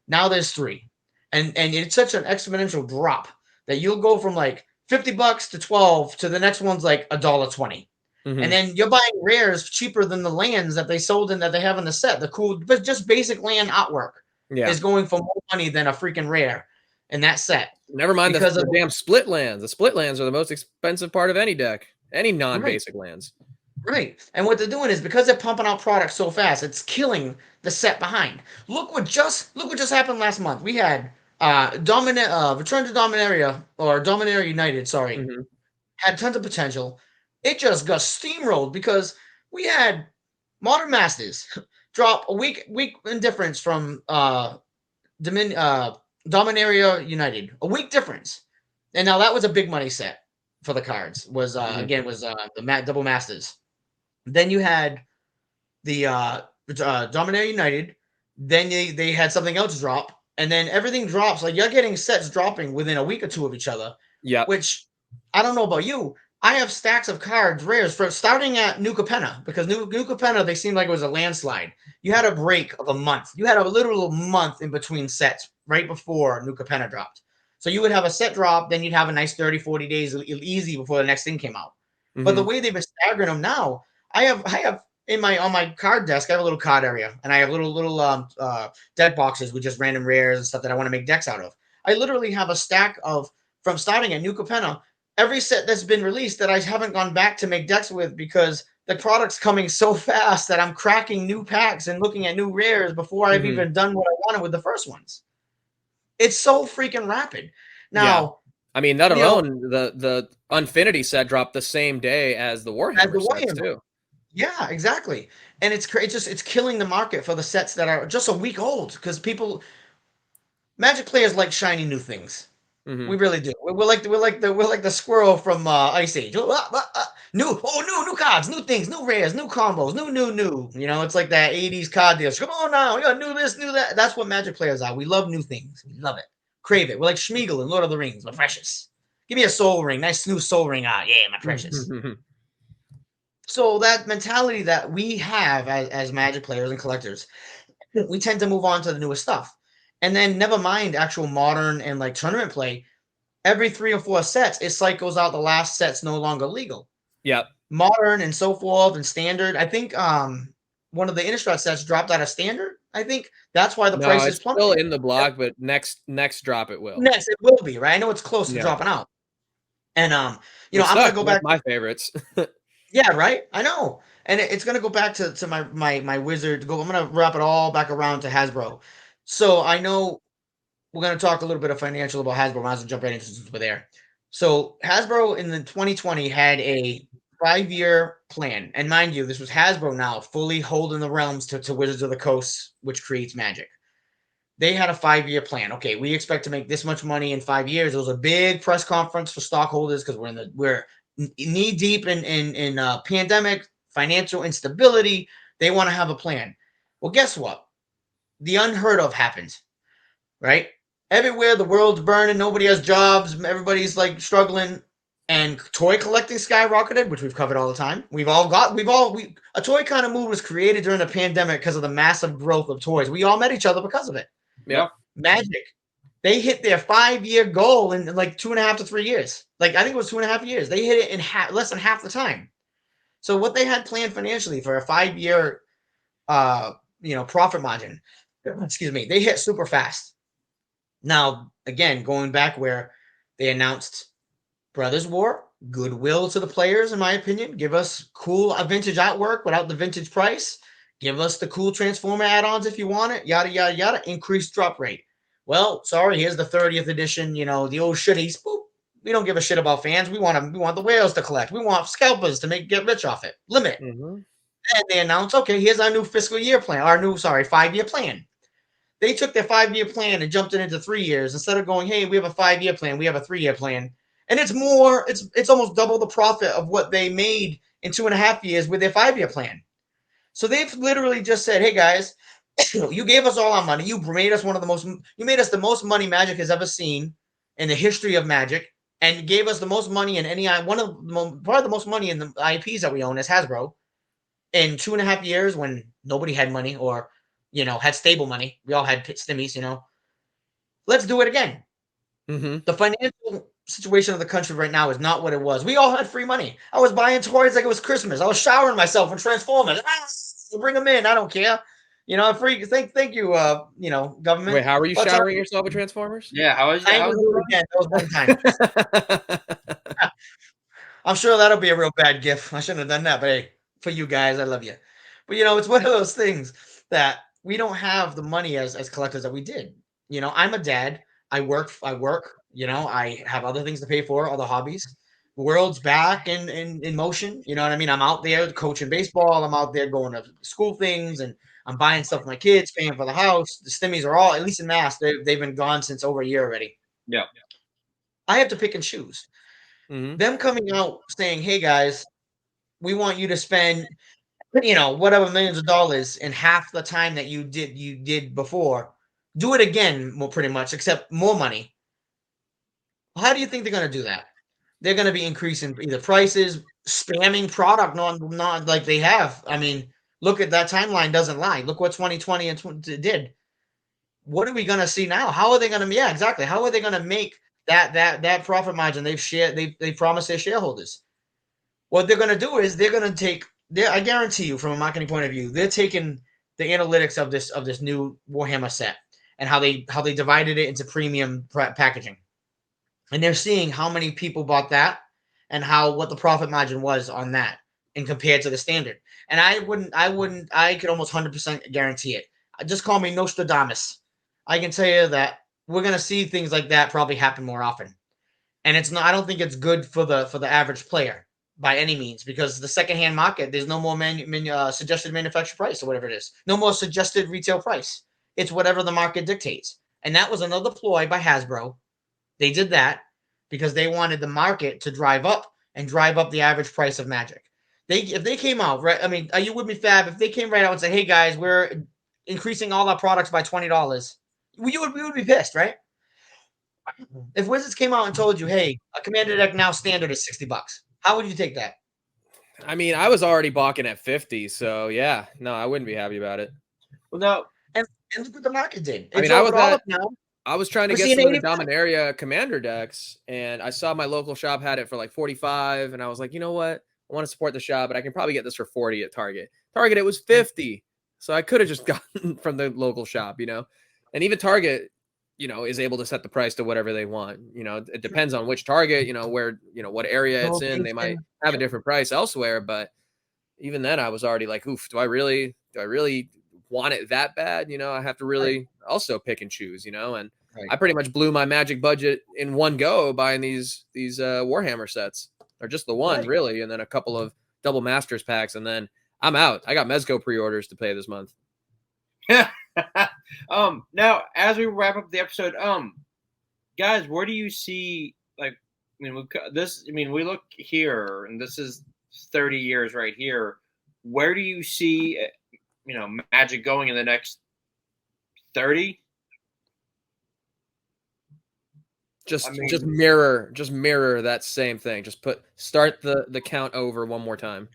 Now there's 3. And it's such an exponential drop that you'll go from like $50 to 12 to the next one's like $1.20. And then you're buying rares cheaper than the lands that they sold and that they have in the set. The cool, but just basic land artwork is going for more money than a freaking rare in that set. Never mind the damn split lands. The split lands are the most expensive part of any deck, any non-basic lands. Right. And what they're doing is because they're pumping out products so fast, it's killing the set behind. Look what just happened last month. We had Return to Dominaria or Dominaria United, sorry, had tons of potential. It just got steamrolled because we had Modern Masters drop a week in difference from Dominaria United, a week difference, and now that was a big money set for the cards. Was again was the double masters. Then you had the Dominaria United. Then they had something else drop, and then everything drops. Like you're getting sets dropping within a week or two of each other. Yeah. Which I don't know about you. I have stacks of cards, rares, for starting at New Capenna, because New Capenna, they seemed like it was a landslide. You had a break of a month. You had a literal month in between sets right before New Capenna dropped. So you would have a set drop, then you'd have a nice 30, 40 days easy before the next thing came out. But the way they've been staggering them now, I have in my on my card desk, I have a little card area, and I have little deck boxes with just random rares and stuff that I want to make decks out of. I literally have a stack of, from starting at New Capenna, every set that's been released that I haven't gone back to make decks with, because the product's coming so fast that I'm cracking new packs and looking at new rares before I've even done what I wanted with the first ones. It's so freaking rapid. Now, I mean, that alone, the Unfinity set dropped the same day as the Warhammer sets too. Yeah, exactly. And it's killing the market for the sets that are just a week old, because Magic players like shiny new things. We really do. We're like the squirrel from Ice Age. New cards, new things, new rares, new combos, new. You know, it's like that 80s card deal. Come on now, you got new this, new that. That's what Magic players are. We love new things. We love it. Crave it. We're like Schmeagol in Lord of the Rings. My precious. Give me a soul ring. Nice new soul ring. Yeah, my precious. So that mentality that we have as Magic players and collectors, we tend to move on to the newest stuff. And then never mind actual modern and like tournament play. Every 3 or 4 sets, it cycles out the last set's no longer legal. Yep. Modern and so forth and standard. I think one of the Innistrad sets dropped out of standard. I think that's why the price is plummeting. Still in the block, but next drop it will. Next it will be, right? I know it's close to dropping out. And you know, I'm gonna go back to my favorites. Yeah, right. I know. And it's gonna go back to my wizard. I'm gonna wrap it all back around to Hasbro. So I know we're going to talk a little bit of financial about Hasbro. Might as well jump right into since we're there. So Hasbro in the 2020 had a 5-year plan. And mind you, this was Hasbro now fully holding the realms to Wizards of the Coast, which creates Magic. They had a 5-year plan. Okay, we expect to make this much money in 5 years. It was a big press conference for stockholders because we're knee deep in pandemic, financial instability. They want to have a plan. Well, guess what? The unheard of happens, right? Everywhere the world's burning, nobody has jobs, everybody's like struggling, and toy collecting skyrocketed, which we've covered all the time. A toy kind of mood was created during the pandemic because of the massive growth of toys. We all met each other because of it. Yeah. Magic, they hit their 5-year goal in like 2.5 to 3 years. Like I think it was 2.5 years. They hit it in less than half the time. So what they had planned financially for a 5-year, profit margin, they hit super fast. Now, again, going back where they announced Brothers War, goodwill to the players, in my opinion. Give us cool vintage artwork without the vintage price. Give us the cool Transformer add-ons if you want it. Yada, yada, yada. Increased drop rate. Well, sorry, here's the 30th edition, the old shitties. Boop. We don't give a shit about fans. We want the whales to collect. We want scalpers to get rich off it. Limit. And they announced, okay, here's our new fiscal year plan. 5-year plan. They took their 5-year plan and jumped it into 3 years instead of going, hey, we have a 5-year plan, we have a 3-year plan. And it's almost double the profit of what they made in 2.5 years with their 5-year plan. So they've literally just said, hey guys, you gave us all our money. You made us the most money Magic has ever seen in the history of Magic, and gave us the most money in probably the most money in the IPs that we own as Hasbro in 2.5 years when nobody had money or had stable money. We all had stimmies, Let's do it again. The financial situation of the country right now is not what it was. We all had free money. I was buying toys like it was Christmas. I was showering myself in Transformers. Bring them in. I don't care. Free. Thank you, government. Wait, how were you showering yourself with Transformers? Yeah, how was I do it again. That was one time. I'm sure that'll be a real bad gift. I shouldn't have done that, but hey, for you guys, I love you. But it's one of those things that we don't have the money as collectors that we did. I'm a dad. I work. You know, I have other things to pay for, other hobbies. The world's back in motion. You know what I mean? I'm out there coaching baseball. I'm out there going to school things, and I'm buying stuff for my kids, paying for the house. The stimmies are all, at least in Mass, they've been gone since over a year already. Yeah. I have to pick and choose. Mm-hmm. Them coming out saying, "Hey guys, we want you to spend, you know, whatever millions of dollars in half the time that you did before. Do it again, more pretty much, except more money." How do you think they're going to do that? They're going to be increasing either prices, spamming product, not like they have. I mean, look at that timeline doesn't lie. Look what 2020 and did. What are we going to see now? How are they going to? Yeah, exactly. How are they going to make that profit margin they promised their shareholders? What they're going to do is they're going to take. I guarantee you, from a marketing point of view, they're taking the analytics of this new Warhammer set and how they divided it into premium packaging, and they're seeing how many people bought that and what the profit margin was on that and compared to the standard. And I could almost 100% guarantee it. Just call me Nostradamus. I can tell you that we're going to see things like that probably happen more often. And it's not, I don't think it's good for the average player by any means, because the secondhand market, there's no more suggested manufacturer price or whatever it is. No more suggested retail price. It's whatever the market dictates. And that was another ploy by Hasbro. They did that because they wanted the market to drive up the average price of Magic. If they came out, right? I mean, are you with me, Fab? If they came right out and said, "Hey guys, we're increasing all our products by $20," we would be pissed, right? If Wizards came out and told you, "Hey, a Commander deck now standard is $60," how would you take that? I mean, I was already balking at 50, so yeah, no, I wouldn't be happy about it. Well, now, and look what the market did. I mean, I was all up now. I was trying to get some of the Dominaria Commander decks, and I saw my local shop had it for like 45, and I was like, you know what? I want to support the shop, but I can probably get this for 40 at Target. Target, it was 50, so I could have just gotten from the local shop, you know. And even Target, you know, is able to set the price to whatever they want. You know, it depends on which Target, you know, where, you know, what area it's in. They might have a different price elsewhere, but even then, I was already like, oof, do I really want it that bad? You know, I have to really also pick and choose, you know, and I pretty much blew my Magic budget in one go buying these Warhammer sets, or just the one really, and then a couple of double Masters packs, and then I'm out. I got Mezco pre-orders to pay this month. Now as we wrap up the episode, guys, where do you see, like, I mean, we look here, and this is 30 years right here. Where do you see, you know, Magic going in the next 30? Just mirror that same thing. Just start the count over one more time.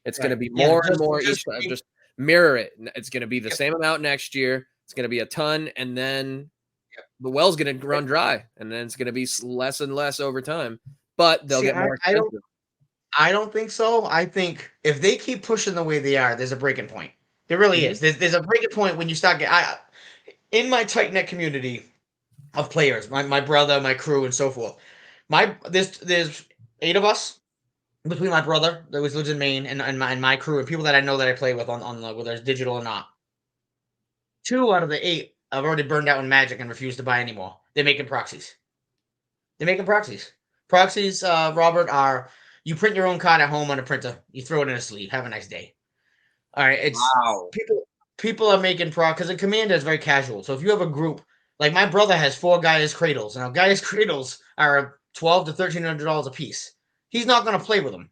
It's going to be more and more each time. Just mirror it. It's going to be the same amount next year. It's going to be a ton, and then the well's going to run dry, and then it's going to be less and less over time. But they'll get more expensive. I don't think so. I think if they keep pushing the way they are, there's a breaking point. There really is. There's a breaking point when you start in my tight knit community of players, my brother, my crew, and so forth. There's 8 of us between my brother that lives in Maine and my crew and people that I know that I play with on whether it's digital or not. 2 out of the 8 have already burned out in Magic and refuse to buy anymore. They're making proxies. Proxies, Robert, are you print your own card at home on a printer, you throw it in a sleeve. Have a nice day. All right, it's people are making because in Commander is very casual. So if you have a group, like my brother has 4 Gaia's Cradles. Now Gaia's Cradles are $1,200 to $1,300 a piece. He's not going to play with them.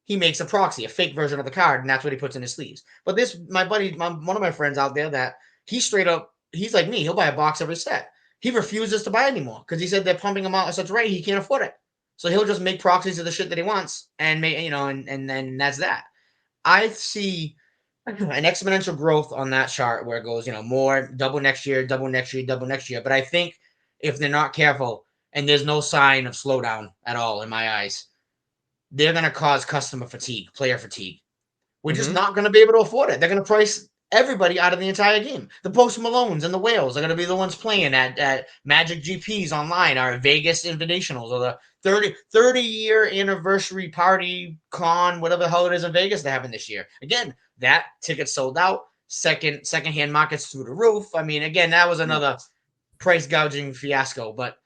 He makes a proxy, a fake version of the card, and that's what he puts in his sleeves. But my buddy, one of my friends out there, that he's like me. He'll buy a box every set. He refuses to buy anymore because he said they're pumping him out at such a rate he can't afford it. So he'll just make proxies of the shit that he wants and make, you know, and then that's that. I see an exponential growth on that chart where it goes, you know, more double next year. But I think if they're not careful and there's no sign of slowdown at all in my eyes, they're going to cause customer fatigue, player fatigue. We're just not going to be able to afford it. They're going to price everybody out of the entire game. The Post Malones and the Whales are going to be the ones playing at Magic GPs online, our Vegas Invitationals, or the 30-year anniversary party con, whatever the hell it is in Vegas that happened this year. Again, that ticket sold out. Secondhand markets through the roof. I mean, again, that was another price gouging fiasco. But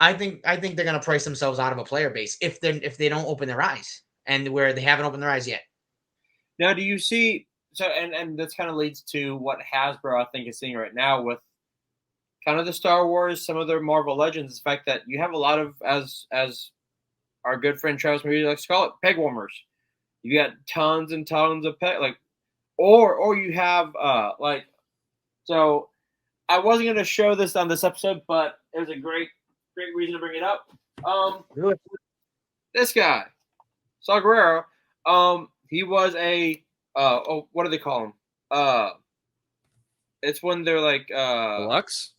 I think they're gonna price themselves out of a player base if they don't open their eyes, and where they haven't opened their eyes yet. Now, do you see? So, and this kind of leads to what Hasbro, I think, is seeing right now with kind of the Star Wars, some of their Marvel Legends. The fact that you have a lot of, as our good friend Travis maybe likes to call it, peg warmers. You got tons and tons of peg, like, or you have like. So, I wasn't going to show this on this episode, but it was a great reason to bring it up. This guy, Saw Gerrera, he was a what do they call him? It's when they're like Deluxe.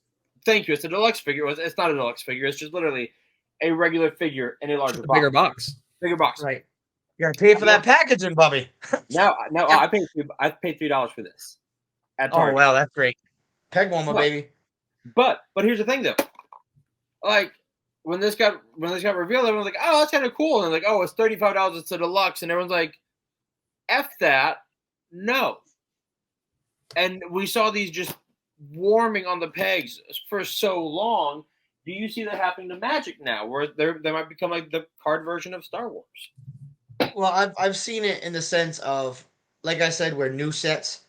Thank you. It's a deluxe figure. It's not a deluxe figure. It's just literally a regular figure in a larger box. Bigger box. Bigger box. Right. You gotta pay for that packaging, Bubby. No, I paid $3 for this. At Target. Oh wow, that's great. Peg warmer, baby. But here's the thing though. Like when this got revealed, everyone's like, oh, that's kind of cool. And like, oh, it's $35, it's a deluxe, and everyone's like, F that, no. And we saw these just warming on the pegs for so long. Do you see that happening to Magic now, where they might become like the card version of Star Wars? Well, I've seen it in the sense of, like I said, where new sets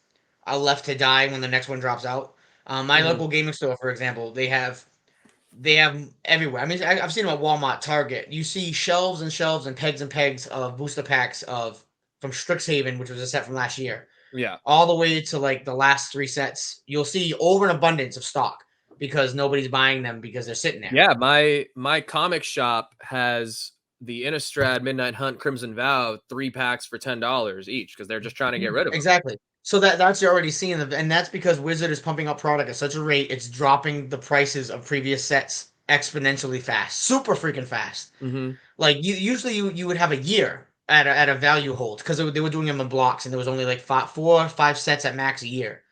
are left to die when the next one drops out. My local gaming store, for example, they have everywhere. I mean, I've seen them at Walmart, Target. You see shelves and shelves and pegs of booster packs from Strixhaven, which was a set from last year. Yeah. All the way to like the last 3 sets. You'll see over an abundance of stock because nobody's buying them because they're sitting there. Yeah, my comic shop has the Innistrad Midnight Hunt Crimson Vow 3 packs for $10 each because they're just trying to get rid of them. Exactly. So that's you're already seeing, and that's because Wizard is pumping up product at such a rate, it's dropping the prices of previous sets exponentially fast, super freaking fast. Mm-hmm. Like usually you would have a year at a value hold because they were doing them in blocks, and there was only like 4 or 5 sets at max a year.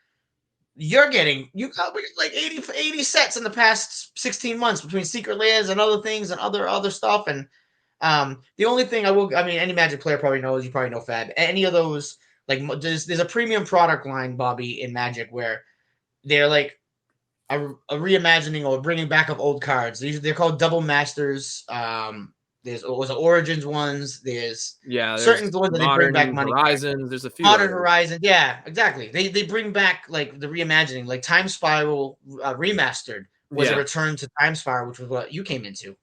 You got like 80 sets in the past 16 months between Secret Lairs and other things and other stuff. And the only thing any Magic player probably knows, you probably know Fab, any of those. Like there's a premium product line, Bobby, in Magic where they're like a reimagining or bringing back of old cards. They're called Double Masters. There's Origins ones. There's certain ones that they bring back money. Horizons. There's a few. Modern Horizon. Yeah, exactly. They bring back like the reimagining, like Time Spiral Remastered was a return to Time Spiral, which was what you came into.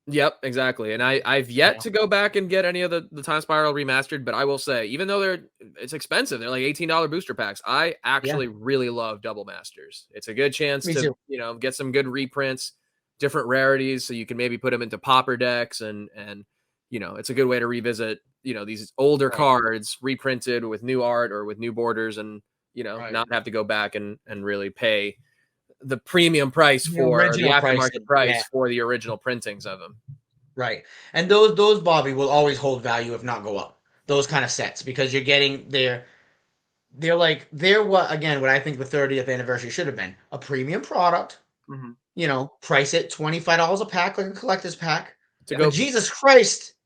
Yep, exactly. And I've yet to go back and get any of the Time Spiral remastered, but I will say, even though it's expensive, they're like $18 booster packs. I actually really love Double Masters. It's a good chance to get some good reprints, different rarities, so you can maybe put them into popper decks, and it's a good way to revisit these older cards reprinted with new art or with new borders, and not have to go back and really pay the premium price for the aftermarket price for the original printings of them. Right. And those Bobby will always hold value if not go up. Those kind of sets, because you're getting they're what I think the 30th anniversary should have been. A premium product. Mm-hmm. Price it $25 a pack, like a collector's pack. But Jesus Christ,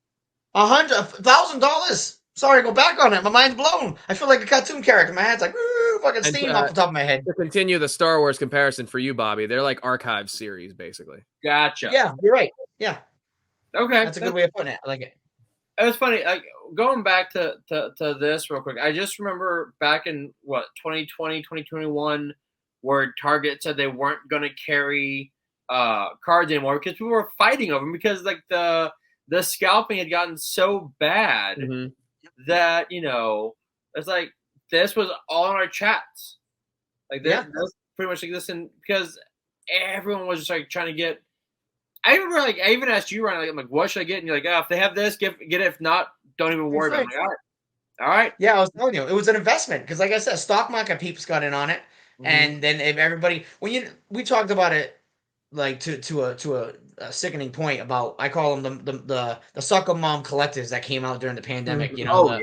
$100,000. Sorry, go back on it. My mind's blown. I feel like a cartoon character. My head's like, fucking steam off the top of my head. To continue the Star Wars comparison for you, Bobby, they're like archive series, basically. Gotcha. Yeah, you're right. Yeah. Okay. That's a good way of putting it. I like it. It was funny. Like going back to this real quick. I just remember back in 2020, 2021, where Target said they weren't going to carry cards anymore because people were fighting over them because like the scalping had gotten so bad that it's like this was all in our chats. Like that was pretty much like this, and because everyone was just like trying to get. I remember I even asked you, Ronny, I'm like, what should I get? And you're like, if they have this, get it. If not, don't even worry about it. I'm like, all right. Yeah, I was telling you, it was an investment because, like I said, stock market peeps got in on it, and then if everybody, we talked about it like to a sickening point about, I call them the soccer mom collectors that came out during the pandemic. You know what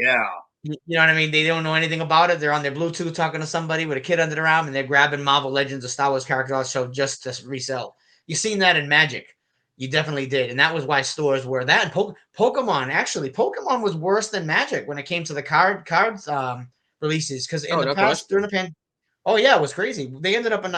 I mean? They don't know anything about it. They're on their Bluetooth talking to somebody with a kid under their arm, and they're grabbing Marvel Legends or Star Wars characters show just to resell. You seen that in Magic. You definitely did. And that was why stores were that. Pokemon, actually, Pokemon was worse than Magic when it came to the cards releases. Because in the past, during the pandemic, Oh yeah, it was crazy. They ended up in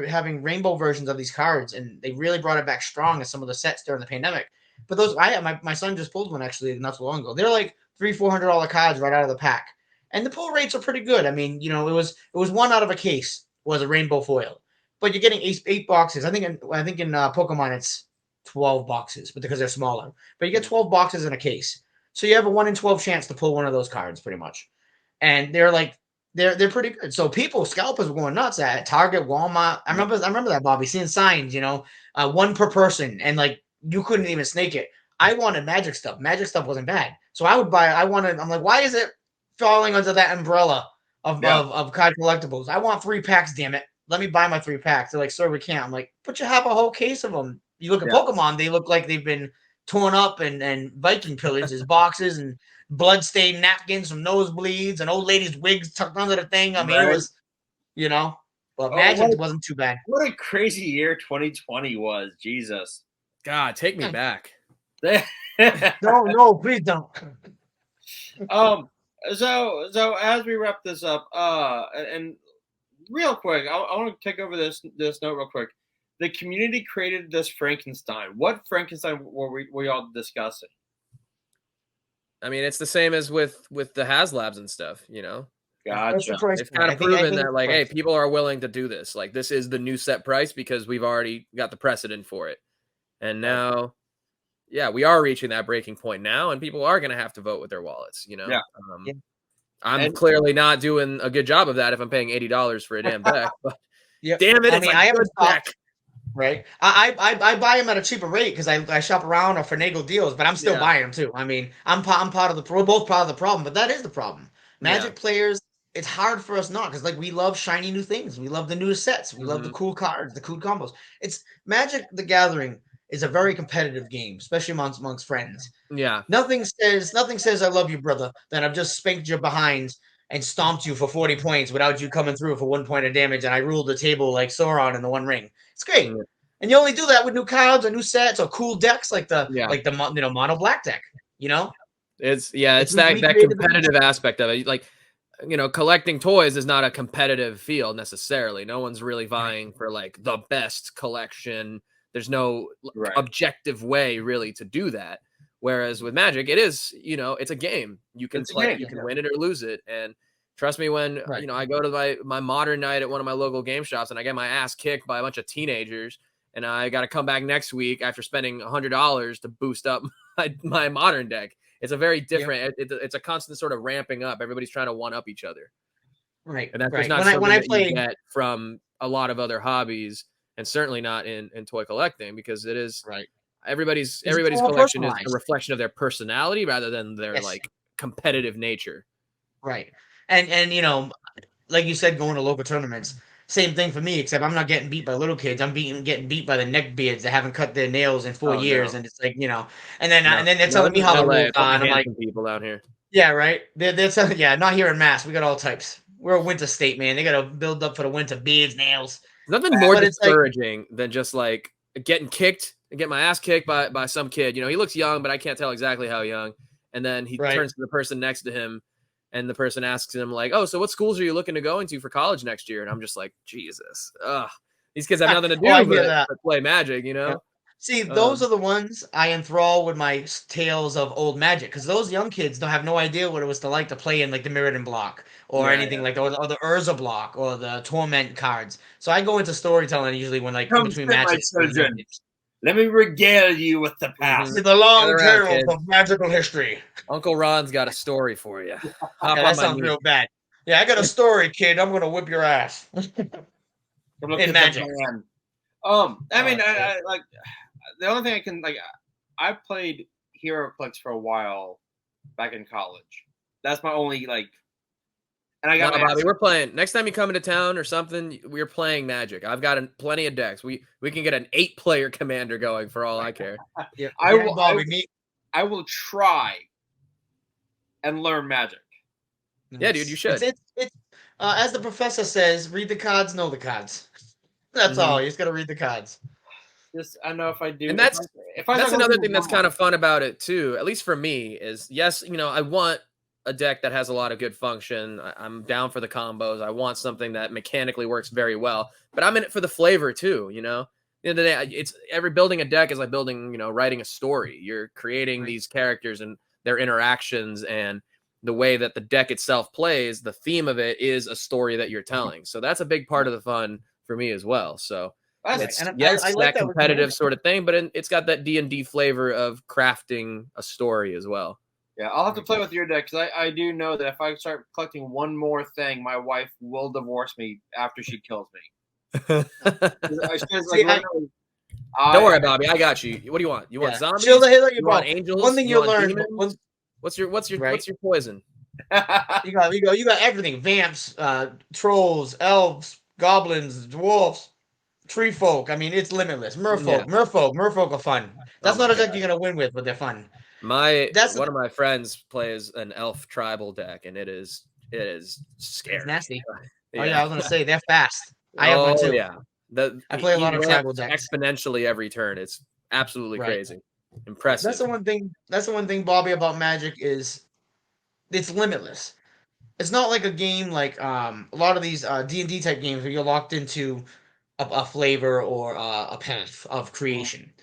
having rainbow versions of these cards, and they really brought it back strong in some of the sets during the pandemic. But those, my son just pulled one actually not so long ago. They're like $300-$400 cards right out of the pack, and the pull rates are pretty good. I mean, it was one out of a case was a rainbow foil, but you're getting eight boxes. I think in Pokemon it's 12 boxes, but because they're smaller. But you get 12 boxes in a case, so you have a 1 in 12 chance to pull one of those cards, pretty much. And they're pretty good. So scalpers were going nuts at Target, Walmart. I remember that, Bobby, seeing signs, one per person, and like you couldn't even snake it. I wanted magic stuff. Magic stuff wasn't bad, so I would buy. I'm like, why is it falling under that umbrella of card collectibles? I want 3 packs, damn it. Let me buy my 3 packs. They're like, sir, we can't. I'm like, but you have a whole case of them. You look at Pokemon, they look like they've been torn up and Viking pillaged. There's boxes and blood-stained napkins from nosebleeds and old ladies' wigs tucked under the thing. I mean, It was, but Magic wasn't too bad. What a crazy year 2020 was. Jesus. God, take me back. No, please don't. So as we wrap this up, and real quick, I want to take over this note real quick. The community created this Frankenstein. What Frankenstein were we all discussing? I mean, it's the same as with the HasLabs and stuff, Gotcha. They've kind of proven that, like, hey, people are willing to do this. Like, this is the new set price because we've already got the precedent for it. And now, we are reaching that breaking point now, and people are going to have to vote with their wallets, Yeah. I'm clearly not doing a good job of that if I'm paying $80 for a damn deck. But damn it, I haven't stopped. Right. I buy them at a cheaper rate because I shop around or finagle deals, but I'm still buying them too. I mean, I'm part of we're both part of the problem, but that is the problem. Magic players, it's hard for us not because like we love shiny new things. We love the new sets. We love the cool cards, the cool combos. It's Magic the Gathering is a very competitive game, especially amongst friends. Yeah. Nothing says I love you, brother, than I've just spanked your behind and stomped you for 40 points without you coming through for 1 point of damage, and I ruled the table like Sauron in the One Ring. It's great. And you only do that with new cards or new sets or cool decks like the mono black deck, It's that competitive aspect of it. Like, collecting toys is not a competitive field necessarily. No one's really vying for like the best collection. There's no objective way really to do that. Whereas with Magic, it is, it's a game. You can play, you can win it or lose it. And trust me, when I go to my modern night at one of my local game shops and I get my ass kicked by a bunch of teenagers, and I got to come back next week after spending $100 to boost up my modern deck. It's a very different. It's a constant sort of ramping up. Everybody's trying to one up each other, right? And that's not something that you get from a lot of other hobbies, and certainly not in toy collecting, because it is everybody's collection is a reflection of their personality rather than their like competitive nature. Right. And like you said, going to local tournaments, same thing for me, except I'm not getting beat by little kids. I'm getting beat by the neckbeards that haven't cut their nails in 4 years. And it's like, and then they're telling me how the rules are. And I'm like, people down here. Yeah, right. They're telling, not here in Mass. We got all types. We're a winter state, man. They got to build up for the winter. Beards, nails. Nothing more discouraging than just like getting kicked and get my ass kicked by some kid. He looks young, but I can't tell exactly how young. And then he turns to the person next to him, and the person asks him like, "Oh, so what schools are you looking to go into for college next year?" And I'm just like, Jesus, these kids have nothing to do but play Magic, Yeah. See, those are the ones I enthrall with my tales of old Magic, because those young kids don't have no idea what it was to play in like the Mirrodin block or anything like that, or the Urza block or the Torment cards. So I go into storytelling usually when in between matches. Let me regale you with the past. The long tales of magical history. Uncle Ron's got a story for you. That sounds real bad. Yeah, I got a story, kid. I'm gonna whip your ass. In Magic. I mean, I like the only thing I can I played HeroClix for a while back in college. That's my only and I got Bobby, we're playing next time you come into town or something. We're playing Magic. I've got plenty of decks. We can get an 8-player commander going for all I care. I will try and learn Magic. Yeah, dude, you should. It's as the professor says, read the cards, know the cards. That's all. You just got to read the cards. I know if I do. And that's another thing that's kind of fun about it too, at least for me, is yes, I want a deck that has a lot of good function. I'm down for the combos. I want something that mechanically works very well, but I'm in it for the flavor too. You know, at the end of the day, it's building a deck is like building, writing a story. You're creating these characters and their interactions and the way that the deck itself plays. The theme of it is a story that you're telling. So that's a big part of the fun for me as well. So it's and yes, I like that that with competitive Magic. sort of thing, but it's got that D&D flavor of crafting a story as well. Yeah, I'll have to play with your deck because I do know that if I start collecting one more thing, my wife will divorce me after she kills me. See, Don't worry, Bobby. I got you. What do you want? You want zombies? Shield of Hitler, You bro. want angels? One thing You you'll want learn. demons? What's your poison? You got everything: vamps, trolls, elves, goblins, dwarves, tree folk. I mean, it's limitless. Merfolk are fun. That's not a deck you're gonna win with, but they're fun. One of my friends plays an elf tribal deck, and it is scary. It's nasty. Yeah. Oh yeah, I was gonna say they're fast. I have one too. Yeah. I play a lot of tribal decks exponentially every turn. It's absolutely crazy. Impressive. That's the one thing. That's the one thing, Bobby, about Magic is it's limitless. It's not like a game like a lot of these D&D type games where you're locked into a flavor or a path of creation.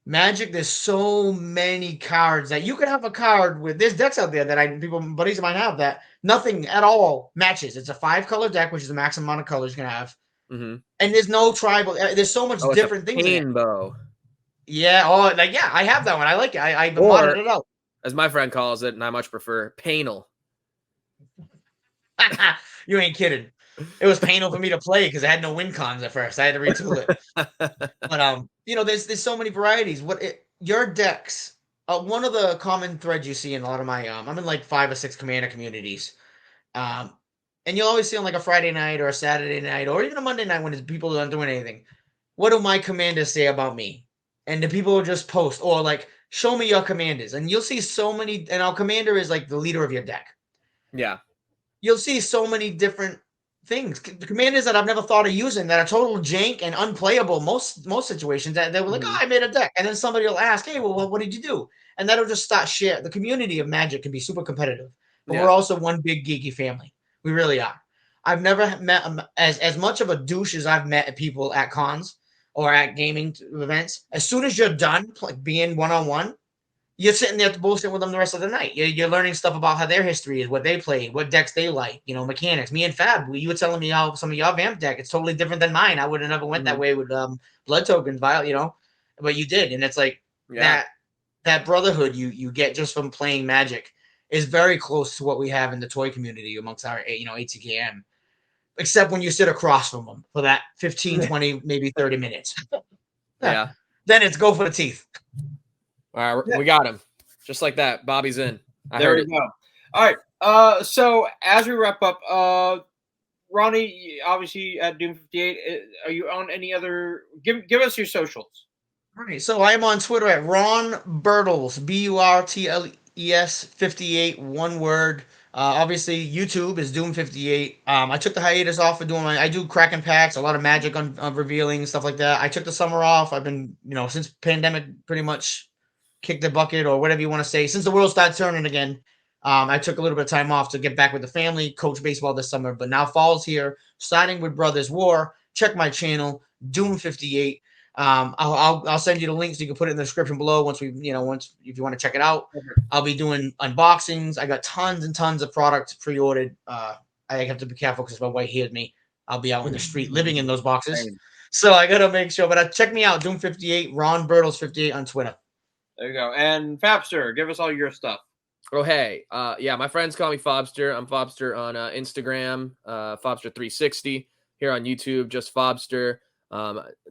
Magic, there's so many cards that you could have a card with. There's decks out there that buddies of mine have that nothing at all matches. It's a 5-color deck, which is the maximum amount of colors you can have, and there's no tribal. There's so much different things. Painbow. Yeah. Oh, I have that one. I like it. I've modded it out. As my friend calls it, and I much prefer, Painel. You ain't kidding. It was painful for me to play because I had no win cons at first. I had to retool it. But there's so many varieties. Your decks? One of the common threads you see in a lot of my I'm in like 5 or 6 commander communities, and you'll always see on like a Friday night or a Saturday night or even a Monday night when people aren't doing anything. What do my commanders say about me? And the people will just post or like show me your commanders, and you'll see so many. And our commander is like the leader of your deck. Yeah. You'll see so many different things. Commanders that I've never thought of using that are total jank and unplayable most situations. That they were like, oh, I made a deck. And then somebody will ask, hey, well, what did you do? And that'll just start share. The community of Magic can be super competitive. But we're also one big geeky family. We really are. I've never met as much of a douche as I've met people at cons or at gaming events. As soon as you're done like being one-on-one, you're sitting there bullshitting with them the rest of the night. You're learning stuff about how their history is, what they played, what decks they like, mechanics. Me and Fab, you were telling me how some of your vamp deck, it's totally different than mine. I would have never went that way with blood tokens, but you did. And it's like that brotherhood you get just from playing Magic is very close to what we have in the toy community amongst our, ATKM, except when you sit across from them for that 15, 20, maybe 30 minutes. Yeah. Then it's go for the teeth. All right, we got him. Just like that. Bobby's in. There we go. All right. So as we wrap up, Ronny, obviously at Doom 58, are you on any other? Give us your socials. Right. So I am on Twitter at Ron Bertles, BURTLES 58, one word. Obviously, YouTube is Doom 58. I took the hiatus off of I do cracking packs, a lot of Magic on revealing, stuff like that. I took the summer off. I've been, since pandemic pretty much kick the bucket or whatever you want to say. Since the world started turning again, I took a little bit of time off to get back with the family, coach baseball this summer. But now fall's here, starting with Brothers War. Check my channel, Doom 58. I'll send you the link so you can put it in the description below once if you want to check it out. I'll be doing unboxings. I got tons and tons of products pre-ordered. I have to be careful because my wife hears me. I'll be out in the street living in those boxes. So I gotta make sure. But check me out, Doom 58, Ron Bertles 58 on Twitter. There you go. And Fabster, give us all your stuff. Oh, hey. My friends call me Fabster. I'm Fabster on Instagram, Fabster360. Here on YouTube, just Fabster.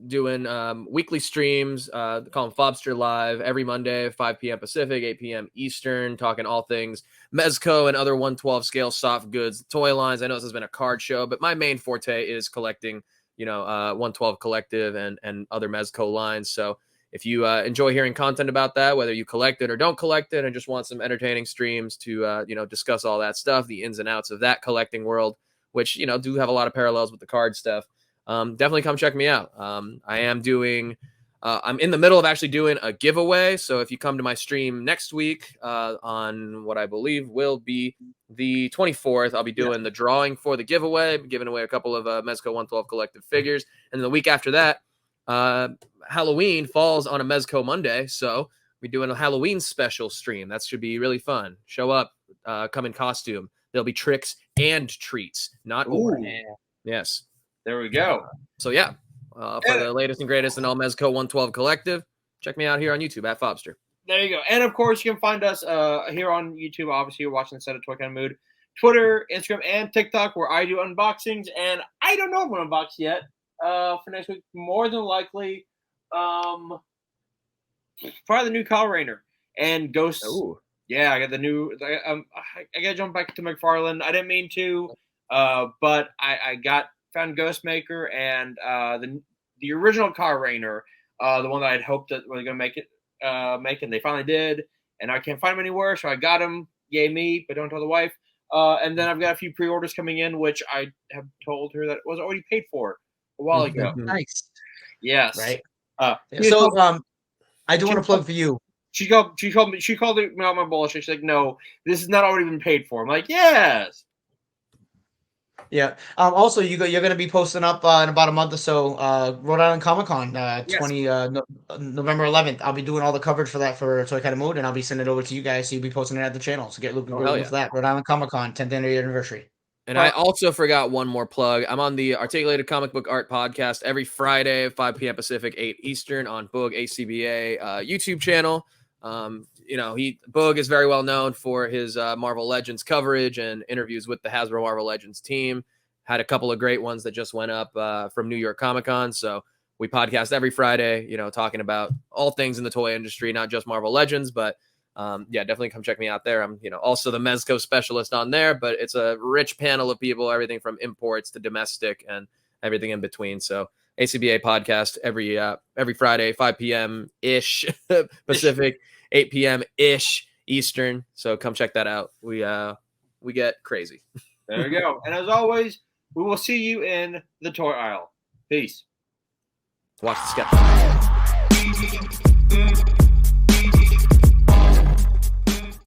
Doing weekly streams. Call them Fabster Live every Monday, 5 p.m. Pacific, 8 p.m. Eastern, talking all things Mezco and other 112 scale soft goods, toy lines. I know this has been a card show, but my main forte is collecting, 112 Collective and other Mezco lines. So if you enjoy hearing content about that, whether you collect it or don't collect it and just want some entertaining streams to, discuss all that stuff, the ins and outs of that collecting world, which, do have a lot of parallels with the card stuff, definitely come check me out. I am doing I'm in the middle of actually doing a giveaway. So if you come to my stream next week on what I believe will be the 24th, I'll be doing the drawing for the giveaway, giving away a couple of Mezco 112 collective figures. And the week after that, Halloween falls on a Mezco Monday. So we're doing a Halloween special stream. That should be really fun. Show up, come in costume. There'll be tricks and treats, not or. Yes. There we go. So yeah, for the latest and greatest in all Mezco 112 collective, check me out here on YouTube at Fabster. There you go. And of course, you can find us here on YouTube. Obviously, you're watching Set of Toy Kind of Mood, Twitter, Instagram, and TikTok, where I do unboxings. And I don't know if I'm going to unbox yet for next week. More than likely, probably the new Kyle Rayner and Ghosts. Ooh. Yeah, I got the new. I got to jump back to McFarlane. I didn't mean to, but I found Ghostmaker and the original Kyle Rayner, the one that I'd hoped that was going to make it, and they finally did. And I can't find them anywhere, so I got them. Yay me, but don't tell the wife. And then I've got a few pre-orders coming in, which I have told her that it was already paid for a while ago. Nice. Yes. Right. So I do want to plug for you. She called me out my bullshit. She's like, no, this has not already been paid for. I'm like, yes. Yeah. Also, you're going to be posting up in about a month or so, Rhode Island Comic Con, November 11th. I'll be doing all the coverage for that for Toy Kind of Mood, and I'll be sending it over to you guys, so you'll be posting it at the channel. So get looking for that. Rhode Island Comic Con, 10th anniversary. And I also forgot one more plug. I'm on the Articulated Comic Book Art podcast every Friday, 5 p.m. Pacific, 8 Eastern on Boog ACBA YouTube channel. Boog is very well known for his Marvel Legends coverage and interviews with the Hasbro Marvel Legends team. Had a couple of great ones that just went up from New York Comic Con. So we podcast every Friday, talking about all things in the toy industry, not just Marvel Legends, but definitely come check me out there. I'm, also the Mezco specialist on there, but it's a rich panel of people, everything from imports to domestic and everything in between. So ACBA podcast every Friday, 5 p.m. ish Pacific, 8 p.m. ish Eastern. So come check that out. We get crazy. There we go. And as always, we will see you in the toy aisle. Peace. Watch the sketch.